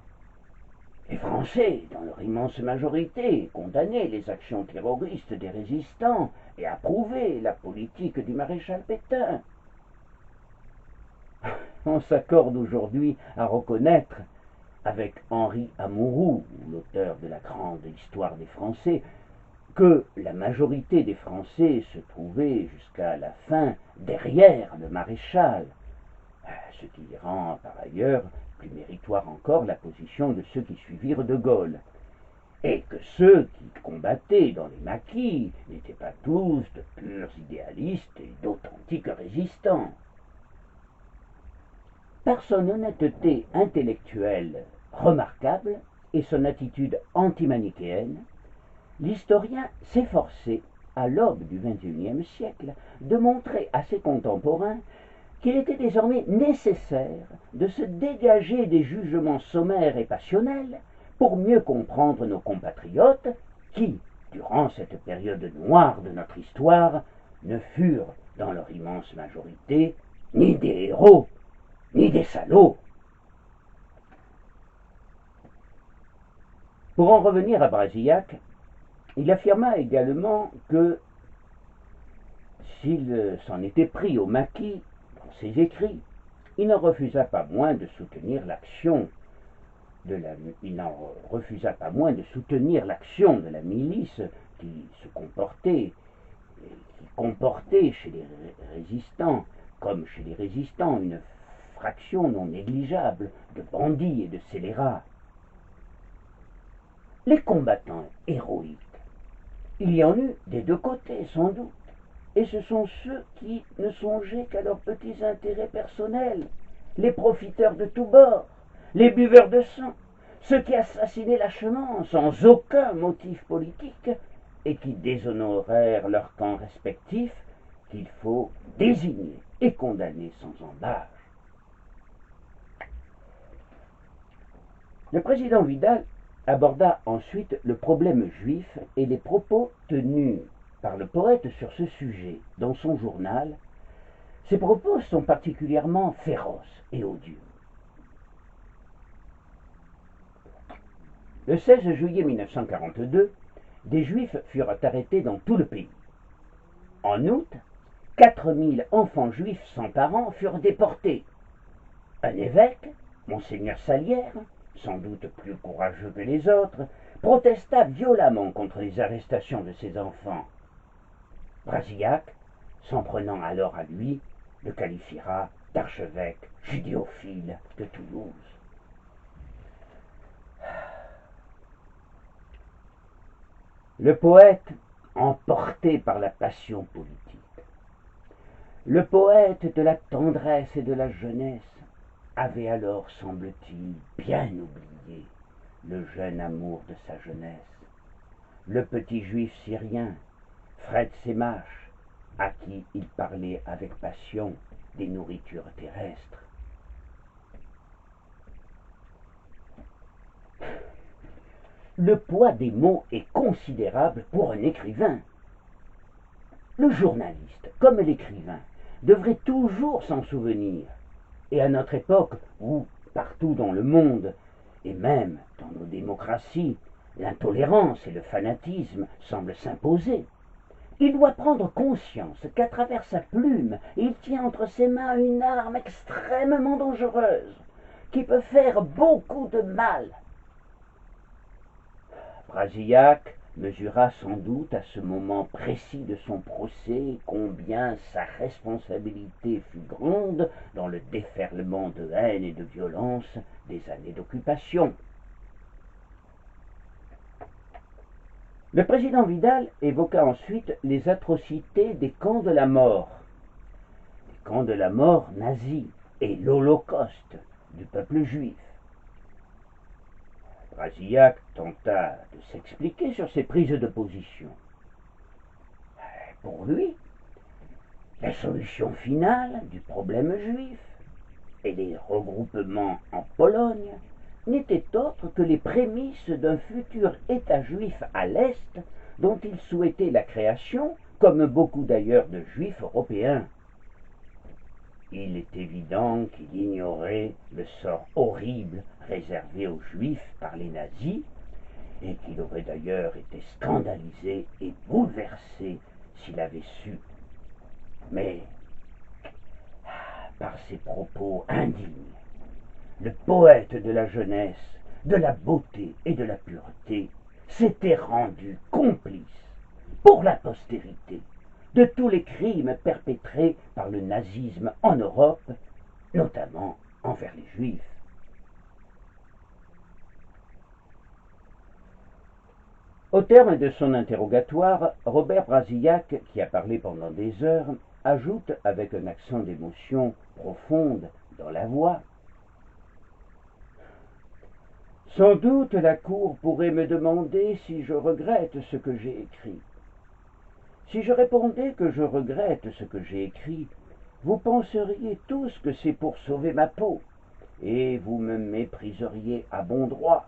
Les Français, dans leur immense majorité, condamnaient les actions terroristes des résistants et approuvaient la politique du maréchal Pétain. On s'accorde aujourd'hui à reconnaître, avec Henri Amouroux, l'auteur de la grande histoire des Français, que la majorité des Français se trouvait jusqu'à la fin derrière le maréchal, ce qui rend par ailleurs plus méritoire encore la position de ceux qui suivirent de Gaulle, et que ceux qui combattaient dans les maquis n'étaient pas tous de purs idéalistes et d'authentiques résistants. Par son honnêteté intellectuelle remarquable et son attitude antimanichéenne, l'historien s'efforçait, à l'aube du XXIe siècle, de montrer à ses contemporains qu'il était désormais nécessaire de se dégager des jugements sommaires et passionnels pour mieux comprendre nos compatriotes qui, durant cette période noire de notre histoire, ne furent, dans leur immense majorité, ni des héros, ni des salauds. Pour en revenir à Brasillac, il affirma également que s'il s'en était pris au maquis dans ses écrits, il n'en refusa pas moins de soutenir l'action de la milice qui se comportait, qui comportait chez les résistants, comme chez les résistants, une fraction non négligeable de bandits et de scélérats. Les combattants héroïques, il y en eut des deux côtés sans doute, et ce sont ceux qui ne songeaient qu'à leurs petits intérêts personnels, les profiteurs de tous bords, les buveurs de sang, ceux qui assassinaient lâchement sans aucun motif politique et qui déshonorèrent leurs camps respectifs qu'il faut désigner et condamner sans embâche. Le président Vidal aborda ensuite le problème juif et les propos tenus par le poète sur ce sujet dans son journal. Ces propos sont particulièrement féroces et odieux. Le 16 juillet 1942, des Juifs furent arrêtés dans tout le pays. En août, 4000 enfants juifs sans parents furent déportés. Un évêque, Monseigneur Salière, sans doute plus courageux que les autres, protesta violemment contre les arrestations de ces enfants. Brasillac, s'en prenant alors à lui, le qualifiera d'archevêque judéophile de Toulouse. Le poète, emporté par la passion politique, le poète de la tendresse et de la jeunesse, avait alors, semble-t-il, bien oublié le jeune amour de sa jeunesse, le petit juif syrien, Fred Semache, à qui il parlait avec passion des nourritures terrestres. Le poids des mots est considérable pour un écrivain. Le journaliste, comme l'écrivain, devrait toujours s'en souvenir. Et à notre époque, où, partout dans le monde, et même dans nos démocraties, l'intolérance et le fanatisme semblent s'imposer, il doit prendre conscience qu'à travers sa plume, il tient entre ses mains une arme extrêmement dangereuse, qui peut faire beaucoup de mal. Brasillac mesura sans doute à ce moment précis de son procès combien sa responsabilité fut grande dans le déferlement de haine et de violence des années d'occupation. Le président Vidal évoqua ensuite les atrocités des camps de la mort nazis et l'Holocauste du peuple juif. Brasillac tenta de s'expliquer sur ses prises de position. Pour lui, la solution finale du problème juif et les regroupements en Pologne n'étaient autres que les prémices d'un futur État juif à l'Est dont il souhaitait la création, comme beaucoup d'ailleurs de juifs européens. Il est évident qu'il ignorait le sort horrible réservé aux Juifs par les nazis, et qu'il aurait d'ailleurs été scandalisé et bouleversé s'il avait su. Mais, par ses propos indignes, le poète de la jeunesse, de la beauté et de la pureté s'était rendu complice, pour la postérité, de tous les crimes perpétrés par le nazisme en Europe, notamment envers les Juifs. Au terme de son interrogatoire, Robert Brasillac, qui a parlé pendant des heures, ajoute avec un accent d'émotion profonde dans la voix: Sans doute la Cour pourrait me demander si je regrette ce que j'ai écrit. Si je répondais que je regrette ce que j'ai écrit, vous penseriez tous que c'est pour sauver ma peau, et vous me mépriseriez à bon droit.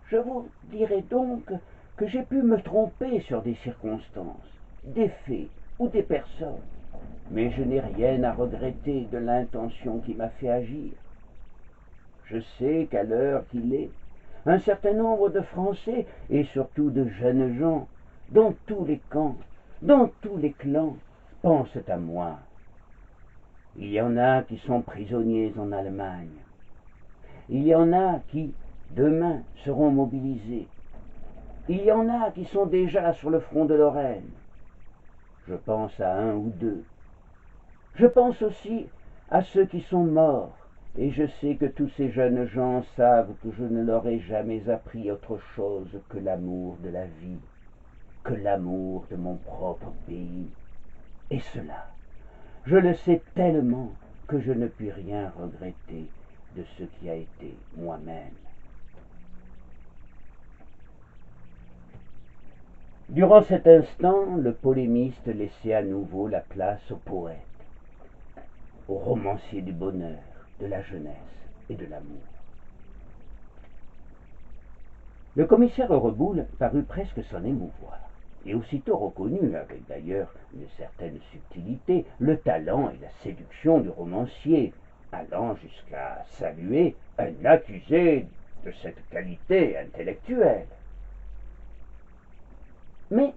Je vous dirais donc que j'ai pu me tromper sur des circonstances, des faits ou des personnes, mais je n'ai rien à regretter de l'intention qui m'a fait agir. Je sais qu'à l'heure qu'il est, un certain nombre de Français, et surtout de jeunes gens, dans tous les camps, dans tous les clans, pensent à moi. Il y en a qui sont prisonniers en Allemagne. Il y en a qui, demain, seront mobilisés. Il y en a qui sont déjà sur le front de Lorraine. Je pense à un ou deux. Je pense aussi à ceux qui sont morts, et je sais que tous ces jeunes gens savent que je ne leur ai jamais appris autre chose que l'amour de la vie, que l'amour de mon propre pays. Et cela, je le sais tellement que je ne puis rien regretter de ce qui a été moi-même. Durant cet instant, le polémiste laissait à nouveau la place au poète, au romancier du bonheur, de la jeunesse et de l'amour. Le commissaire Reboul parut presque s'en émouvoir, et aussitôt reconnut, avec d'ailleurs une certaine subtilité, le talent et la séduction du romancier, allant jusqu'à saluer un accusé de cette qualité intellectuelle. Mais,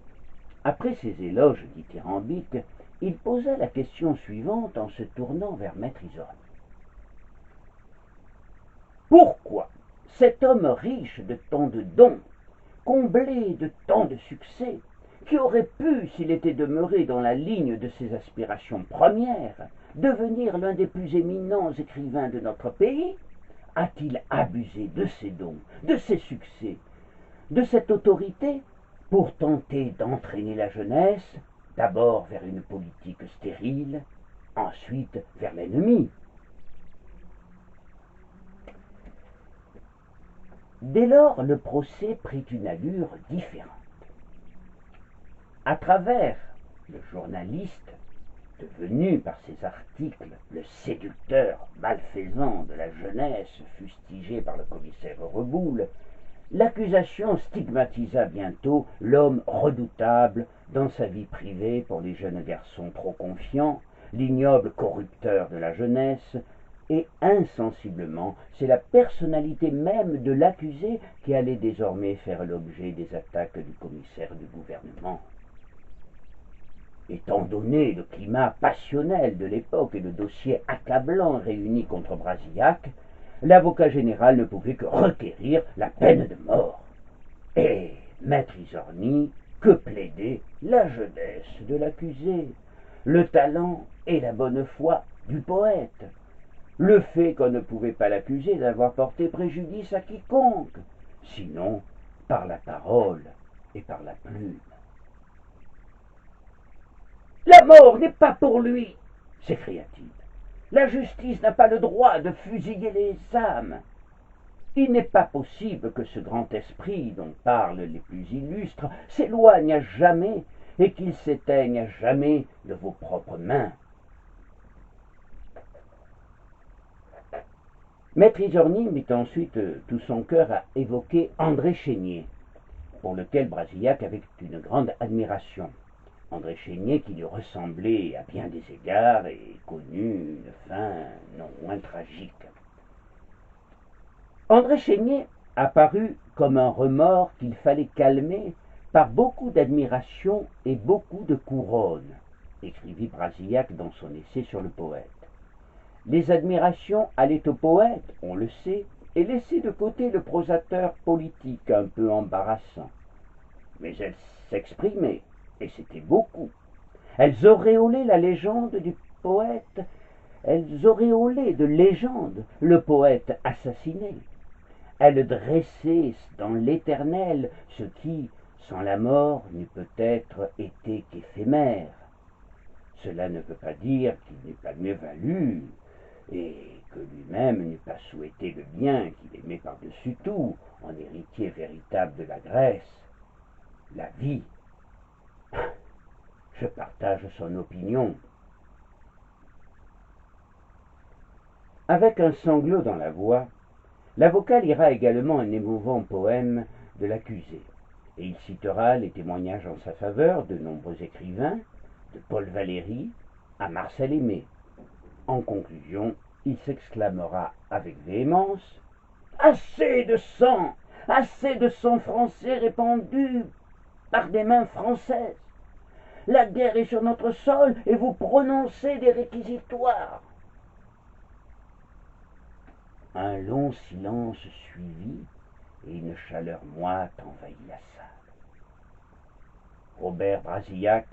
après ces éloges dithyrambiques, il posa la question suivante en se tournant vers Maître Isorni. Pourquoi cet homme riche de tant de dons, comblé de tant de succès, qui aurait pu, s'il était demeuré dans la ligne de ses aspirations premières, devenir l'un des plus éminents écrivains de notre pays, a-t-il abusé de ses dons, de ses succès, de cette autorité, pour tenter d'entraîner la jeunesse, d'abord vers une politique stérile, ensuite vers l'ennemi? Dès lors, le procès prit une allure différente. À travers le journaliste, devenu par ses articles le séducteur malfaisant de la jeunesse fustigé par le commissaire Reboul, l'accusation stigmatisa bientôt l'homme redoutable dans sa vie privée pour les jeunes garçons trop confiants, l'ignoble corrupteur de la jeunesse, et insensiblement, c'est la personnalité même de l'accusé qui allait désormais faire l'objet des attaques du commissaire du gouvernement. Étant donné le climat passionnel de l'époque et le dossier accablant réuni contre Brasillac, l'avocat général ne pouvait que requérir la peine de mort. Et Maître Isorni, que plaidait la jeunesse de l'accusé, le talent et la bonne foi du poète, le fait qu'on ne pouvait pas l'accuser d'avoir porté préjudice à quiconque, sinon par la parole et par la plume. La mort n'est pas pour lui, s'écria-t-il. La justice n'a pas le droit de fusiller les âmes. Il n'est pas possible que ce grand esprit dont parlent les plus illustres s'éloigne à jamais et qu'il s'éteigne à jamais de vos propres mains. Maître Isorni mit ensuite tout son cœur à évoquer André Chénier, pour lequel Brasillac avait une grande admiration. André Chénier qui lui ressemblait à bien des égards et connut une fin non moins tragique. André Chénier apparut comme un remords qu'il fallait calmer par beaucoup d'admiration et beaucoup de couronne, écrivit Brasillac dans son essai sur le poète. Les admirations allaient au poète, on le sait, et laissaient de côté le prosateur politique un peu embarrassant. Mais elles s'exprimaient, et c'était beaucoup. Elles auréolaient la légende du poète, elles auréolaient de légende le poète assassiné. Elles dressaient dans l'éternel ce qui, sans la mort, n'eût peut-être été qu'éphémère. Cela ne veut pas dire qu'il n'eût pas mieux valu, et que lui-même n'eût pas souhaité le bien qu'il aimait par-dessus tout, en héritier véritable de la Grèce, la vie. Je partage son opinion. Avec un sanglot dans la voix, l'avocat lira également un émouvant poème de l'accusé, et il citera les témoignages en sa faveur de nombreux écrivains, de Paul Valéry à Marcel Aimé. En conclusion, il s'exclamera avec véhémence « Assez de sang! Assez de sang français répandu par des mains françaises! La guerre est sur notre sol et vous prononcez des réquisitoires !» Un long silence suivit et une chaleur moite envahit la salle. Robert Brasillac,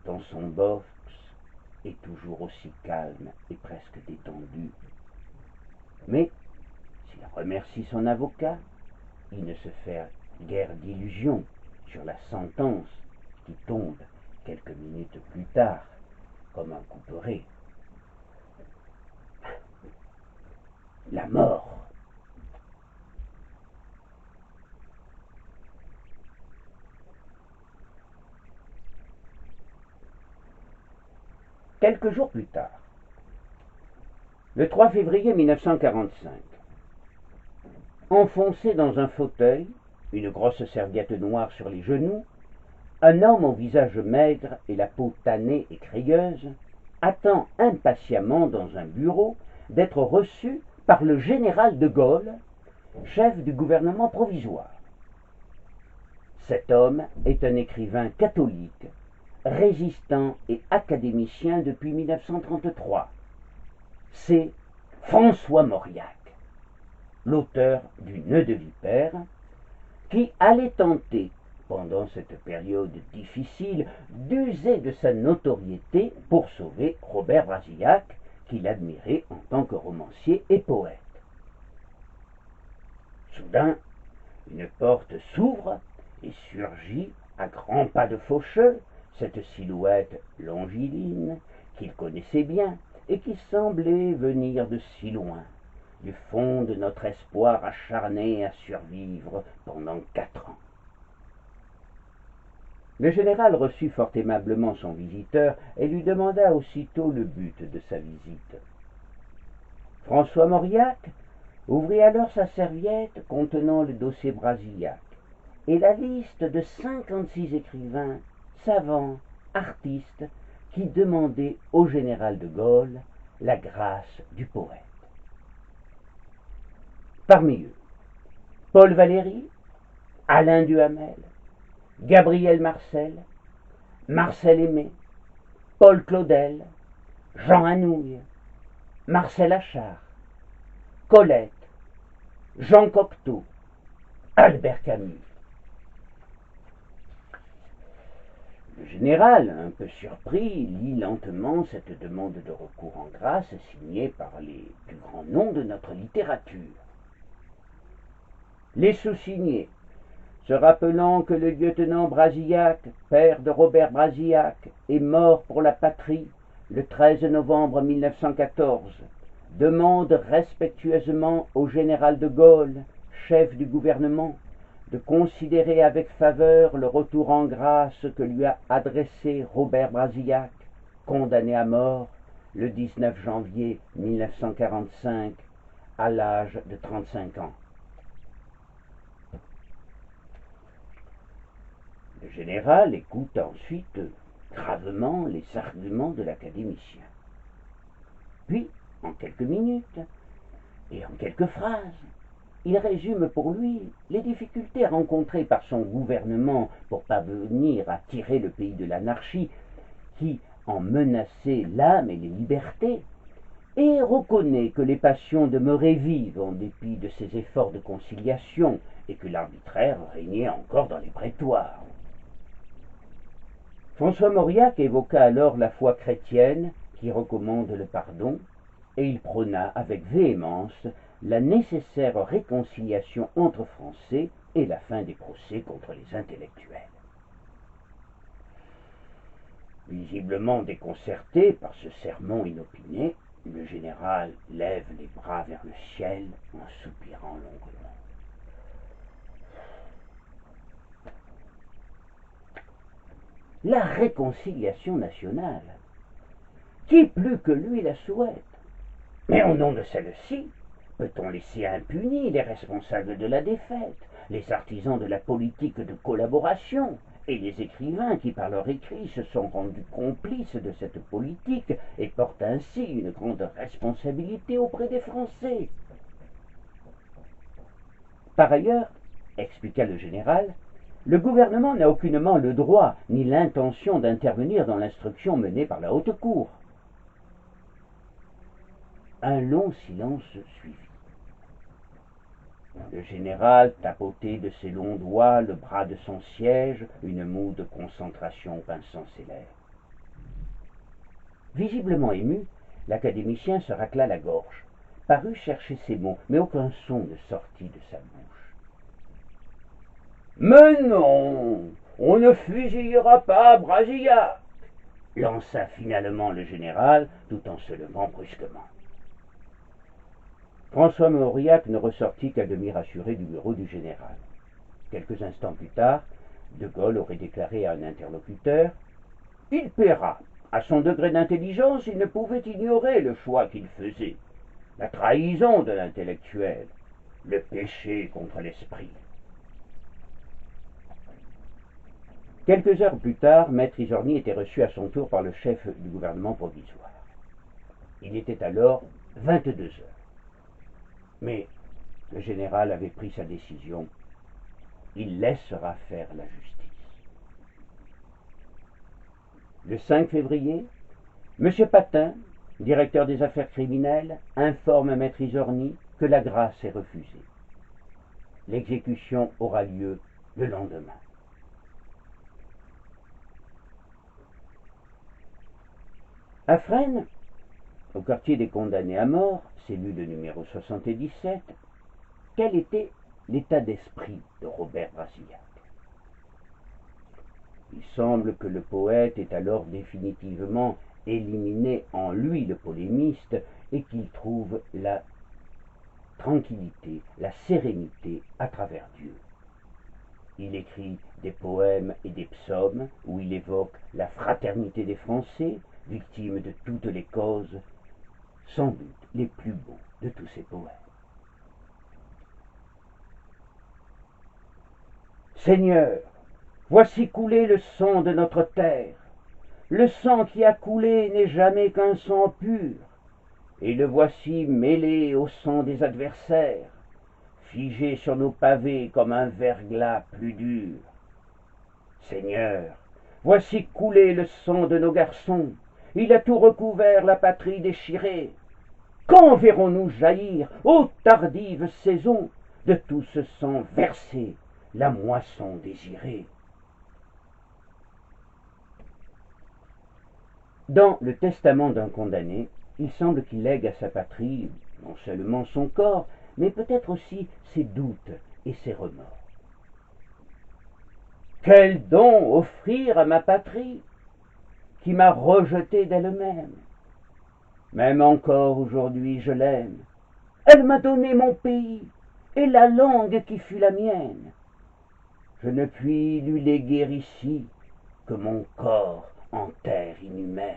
dans son box, est toujours aussi calme et presque détendu. Mais, s'il remercie son avocat, il ne se fait guère d'illusions sur la sentence qui tombe quelques minutes plus tard, comme un couperet. La mort. Quelques jours plus tard, le 3 février 1945, enfoncé dans un fauteuil, une grosse serviette noire sur les genoux, un homme au visage maigre et la peau tannée et crayeuse attend impatiemment dans un bureau d'être reçu par le général de Gaulle, chef du gouvernement provisoire. Cet homme est un écrivain catholique, résistant et académicien depuis 1933. C'est François Mauriac, l'auteur du Nœud de vipère, qui allait tenter, pendant cette période difficile, d'user de sa notoriété pour sauver Robert Brasillac, qu'il admirait en tant que romancier et poète. Soudain, une porte s'ouvre et surgit, à grands pas de faucheux, cette silhouette longiligne qu'il connaissait bien et qui semblait venir de si loin, du fond de notre espoir acharné à survivre pendant 4 ans. Le général reçut fort aimablement son visiteur et lui demanda aussitôt le but de sa visite. François Mauriac ouvrit alors sa serviette contenant le dossier Brasillac et la liste de 56 écrivains, savants, artistes, qui demandaient au général de Gaulle la grâce du poète. Parmi eux, Paul Valéry, Alain Duhamel, Gabriel Marcel, Marcel Aimé, Paul Claudel, Jean Anouilh, Marcel Achard, Colette, Jean Cocteau, Albert Camus. Le général, un peu surpris, lit lentement cette demande de recours en grâce signée par les plus grands noms de notre littérature. Les sous-signés, se rappelant que le lieutenant Brasillac, père de Robert Brasillac, est mort pour la patrie le 13 novembre 1914, demandent respectueusement au général de Gaulle, chef du gouvernement, de considérer avec faveur le retour en grâce que lui a adressé Robert Brasillac, condamné à mort le 19 janvier 1945 à l'âge de 35 ans. Le général écoute ensuite gravement les arguments de l'académicien. Puis, en quelques minutes et en quelques phrases, il résume pour lui les difficultés rencontrées par son gouvernement pour parvenir à tirer le pays de l'anarchie qui en menaçait l'âme et les libertés, et reconnaît que les passions demeuraient vives en dépit de ses efforts de conciliation et que l'arbitraire régnait encore dans les prétoires. François Mauriac évoqua alors la foi chrétienne qui recommande le pardon, et il prôna avec véhémence la nécessaire réconciliation entre Français et la fin des procès contre les intellectuels. Visiblement déconcerté par ce sermon inopiné, le général lève les bras vers le ciel en soupirant longuement. La réconciliation nationale, qui plus que lui la souhaite? Mais au nom de celle-ci, peut-on laisser impunis les responsables de la défaite, les artisans de la politique de collaboration et les écrivains qui par leur écrit se sont rendus complices de cette politique et portent ainsi une grande responsabilité auprès des Français? Par ailleurs, expliqua le général, le gouvernement n'a aucunement le droit ni l'intention d'intervenir dans l'instruction menée par la haute cour. Un long silence suivit. Le général tapotait de ses longs doigts le bras de son siège, une moue de concentration pinçant ses lèvres. Visiblement ému, l'académicien se racla la gorge, parut chercher ses mots, mais aucun son ne sortit de sa bouche. « Mais non, on ne fusillera pas Brasillac !» lança finalement le général, tout en se levant brusquement. François Mauriac ne ressortit qu'à demi rassuré du bureau du général. Quelques instants plus tard, De Gaulle aurait déclaré à un interlocuteur « Il paiera. À son degré d'intelligence, il ne pouvait ignorer le choix qu'il faisait. La trahison de l'intellectuel, le péché contre l'esprit. » Quelques heures plus tard, Maître Isorni était reçu à son tour par le chef du gouvernement provisoire. Il était alors 22 heures. Mais le général avait pris sa décision. Il laissera faire la justice. Le 5 février, M. Patin, directeur des affaires criminelles, informe Maître Isorni que la grâce est refusée. L'exécution aura lieu le lendemain. À Fresnes, au quartier des condamnés à mort, cellule numéro 77, quel était l'état d'esprit de Robert Brasillac? Il semble que le poète ait alors définitivement éliminé en lui le polémiste et qu'il trouve la tranquillité, la sérénité à travers Dieu. Il écrit des poèmes et des psaumes où il évoque la fraternité des Français, victimes de toutes les causes, sans doute les plus beaux de tous ces poèmes. Seigneur, voici couler le sang de notre terre. Le sang qui a coulé n'est jamais qu'un sang pur, et le voici mêlé au sang des adversaires, figé sur nos pavés comme un verglas plus dur. Seigneur, voici couler le sang de nos garçons, il a tout recouvert la patrie déchirée. Quand verrons-nous jaillir, ô tardive saison, de tout ce sang versé, la moisson désirée? Dans le testament d'un condamné, il semble qu'il lègue à sa patrie non seulement son corps, mais peut-être aussi ses doutes et ses remords. Quel don offrir à ma patrie, qui m'a rejeté d'elle-même? Même encore aujourd'hui je l'aime. Elle m'a donné mon pays et la langue qui fut la mienne. Je ne puis lui léguer ici que mon corps en terre inhumaine.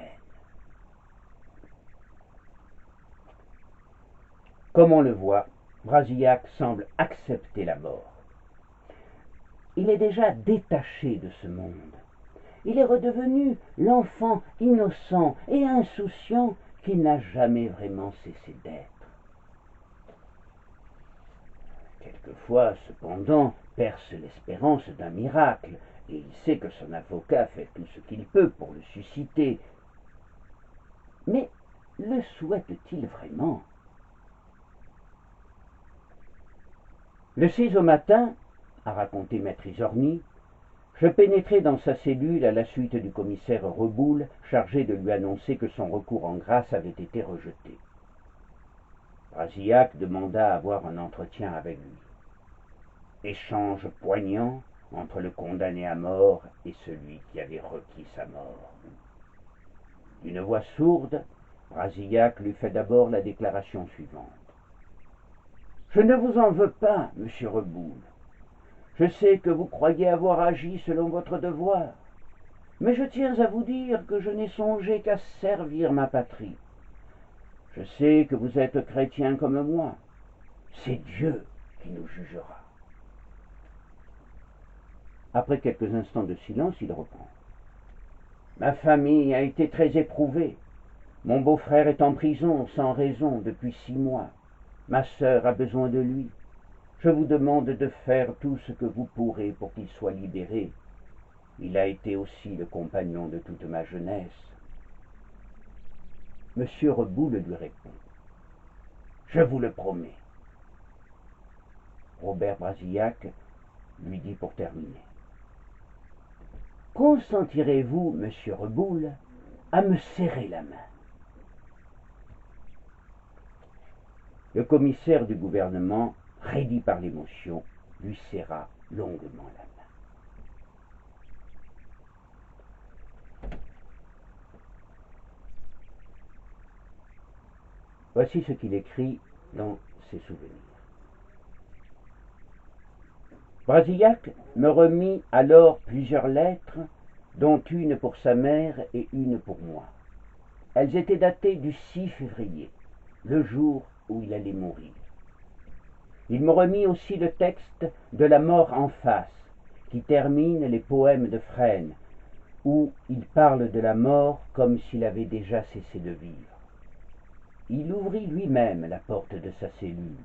Comme on le voit, Brasillac semble accepter la mort. Il est déjà détaché de ce monde. Il est redevenu l'enfant innocent et insouciant qu'il n'a jamais vraiment cessé d'être. quelquefois, cependant, perce l'espérance d'un miracle, et il sait que son avocat fait tout ce qu'il peut pour le susciter. Mais le souhaite-t-il vraiment? Le 6 au matin, a raconté maître Isorni, je pénétrai dans sa cellule à la suite du commissaire Reboul, chargé de lui annoncer que son recours en grâce avait été rejeté. Brasillac demanda à avoir un entretien avec lui. Échange poignant entre le condamné à mort et celui qui avait requis sa mort. D'une voix sourde, Brasillac lui fait d'abord la déclaration suivante. « Je ne vous en veux pas, monsieur Reboul. Je sais que vous croyez avoir agi selon votre devoir, mais je tiens à vous dire que je n'ai songé qu'à servir ma patrie. Je sais que vous êtes chrétien comme moi. C'est Dieu qui nous jugera. » Après quelques instants de silence, il reprend. « Ma famille a été très éprouvée. Mon beau-frère est en prison sans raison depuis 6 mois. Ma sœur a besoin de lui. Je vous demande de faire tout ce que vous pourrez pour qu'il soit libéré. Il a été aussi le compagnon de toute ma jeunesse. » Monsieur Reboul lui répond. « Je vous le promets. » Robert Brasillac lui dit pour terminer. « Consentirez-vous, monsieur Reboul, à me serrer la main ?» Le commissaire du gouvernement, raidi par l'émotion, lui serra longuement la main. Voici ce qu'il écrit dans ses souvenirs. Brasillac me remit alors plusieurs lettres, dont une pour sa mère et une pour moi. Elles étaient datées du 6 février, le jour où il allait mourir. Il me remit aussi le texte de La mort en face, qui termine les poèmes de Fresne, où il parle de la mort comme s'il avait déjà cessé de vivre. Il ouvrit lui-même la porte de sa cellule.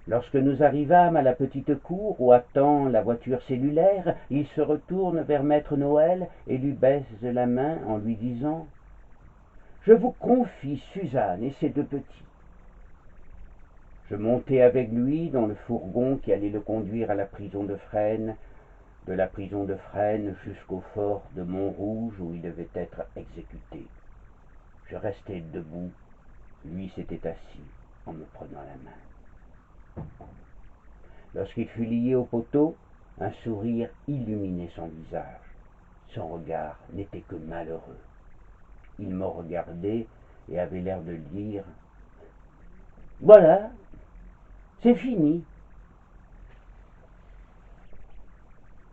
Lorsque nous arrivâmes à la petite cour où attend la voiture cellulaire, il se retourne vers maître Noël et lui baise la main en lui disant « Je vous confie Suzanne et ses 2 petits. » Je montai avec lui dans le fourgon qui allait le conduire à la prison de Fresnes, de la prison de Fresnes jusqu'au fort de Montrouge où il devait être exécuté. Je restai debout, lui s'était assis en me prenant la main. Lorsqu'il fut lié au poteau, un sourire illuminait son visage. Son regard n'était que malheureux. Il me regardait et avait l'air de dire « Voilà, c'est fini. »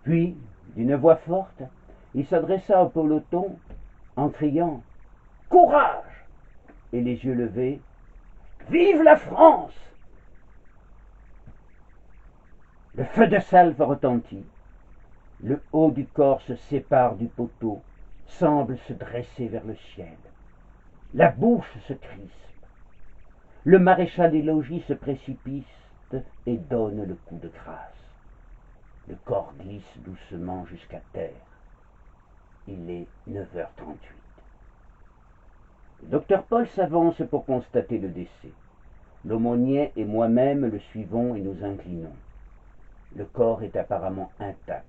Puis, d'une voix forte, il s'adressa au peloton en criant « Courage !» et les yeux levés « Vive la France !» Le feu de salve retentit. Le haut du corps se sépare du poteau, semble se dresser vers le ciel. La bouche se crispe. Le maréchal des logis se précipite et donne le coup de grâce. Le corps glisse doucement jusqu'à terre. Il est 9h38. Le docteur Paul s'avance pour constater le décès. L'aumônier et moi-même le suivons et nous inclinons. Le corps est apparemment intact.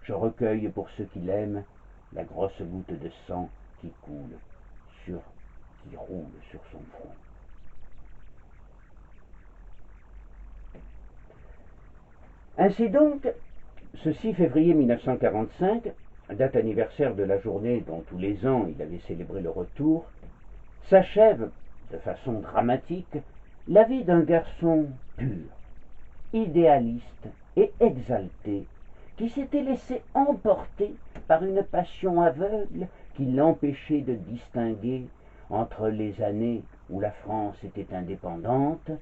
Je recueille pour ceux qui l'aiment la grosse goutte de sang qui roule sur son front. Ainsi donc, ce 6 février 1945, date anniversaire de la journée dont tous les ans il avait célébré le retour, s'achève, de façon dramatique, la vie d'un garçon pur, idéaliste et exalté, qui s'était laissé emporter par une passion aveugle qui l'empêchait de distinguer entre les années où la France était indépendante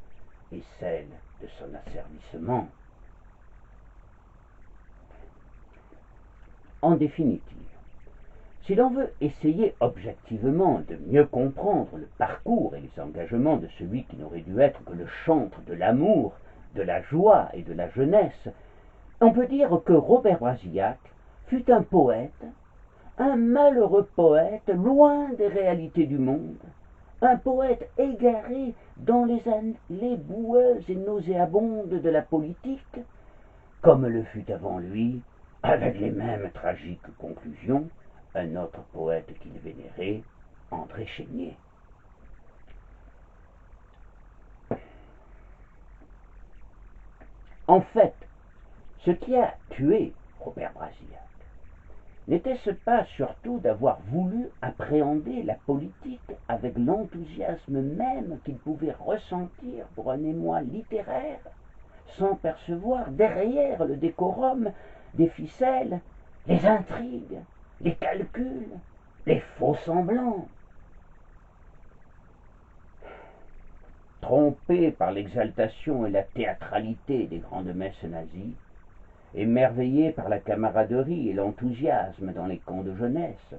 et celles de son asservissement. En définitive, Si l'on veut essayer objectivement de mieux comprendre le parcours et les engagements de celui qui n'aurait dû être que le chantre de l'amour, de la joie et de la jeunesse, on peut dire que Robert Brasillac fut un poète, un malheureux poète loin des réalités du monde, un poète égaré dans les allées boueuses et nauséabondes de la politique, comme le fut avant lui, avec les mêmes tragiques conclusions, un autre poète qu'il vénérait, André Chénier. En fait, ce qui a tué Robert Brasillac n'était-ce pas surtout d'avoir voulu appréhender la politique avec l'enthousiasme même qu'il pouvait ressentir pour un émoi littéraire, sans percevoir derrière le décorum des ficelles, les intrigues, les calculs, les faux-semblants. Trompé par l'exaltation et la théâtralité des grandes messes nazies, émerveillé par la camaraderie et l'enthousiasme dans les camps de jeunesse,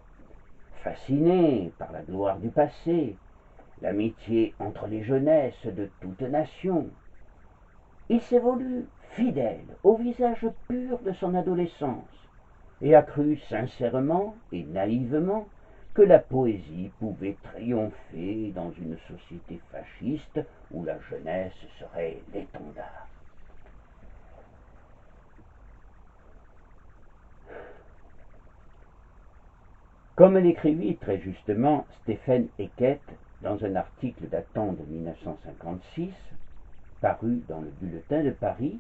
fasciné par la gloire du passé, l'amitié entre les jeunesses de toute nation, il s'est voulu fidèle au visage pur de son adolescence et a cru sincèrement et naïvement que la poésie pouvait triompher dans une société fasciste où la jeunesse serait l'étendard. Comme l'écrivit très justement Stephen Eckert dans un article datant de 1956, paru dans le Bulletin de Paris,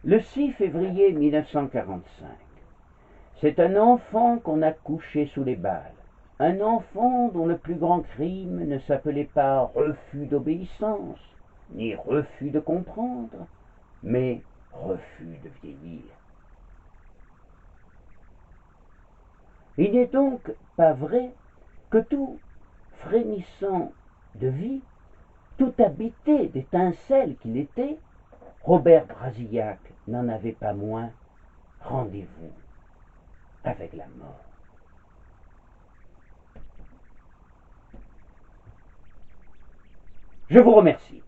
le 6 février 1945, c'est un enfant qu'on a couché sous les balles, un enfant dont le plus grand crime ne s'appelait pas refus d'obéissance, ni refus de comprendre, mais refus de vieillir. Il n'est donc pas vrai que tout frémissant de vie, tout habité d'étincelles qu'il était, Robert Brasillac n'en avait pas moins rendez-vous avec la mort. Je vous remercie.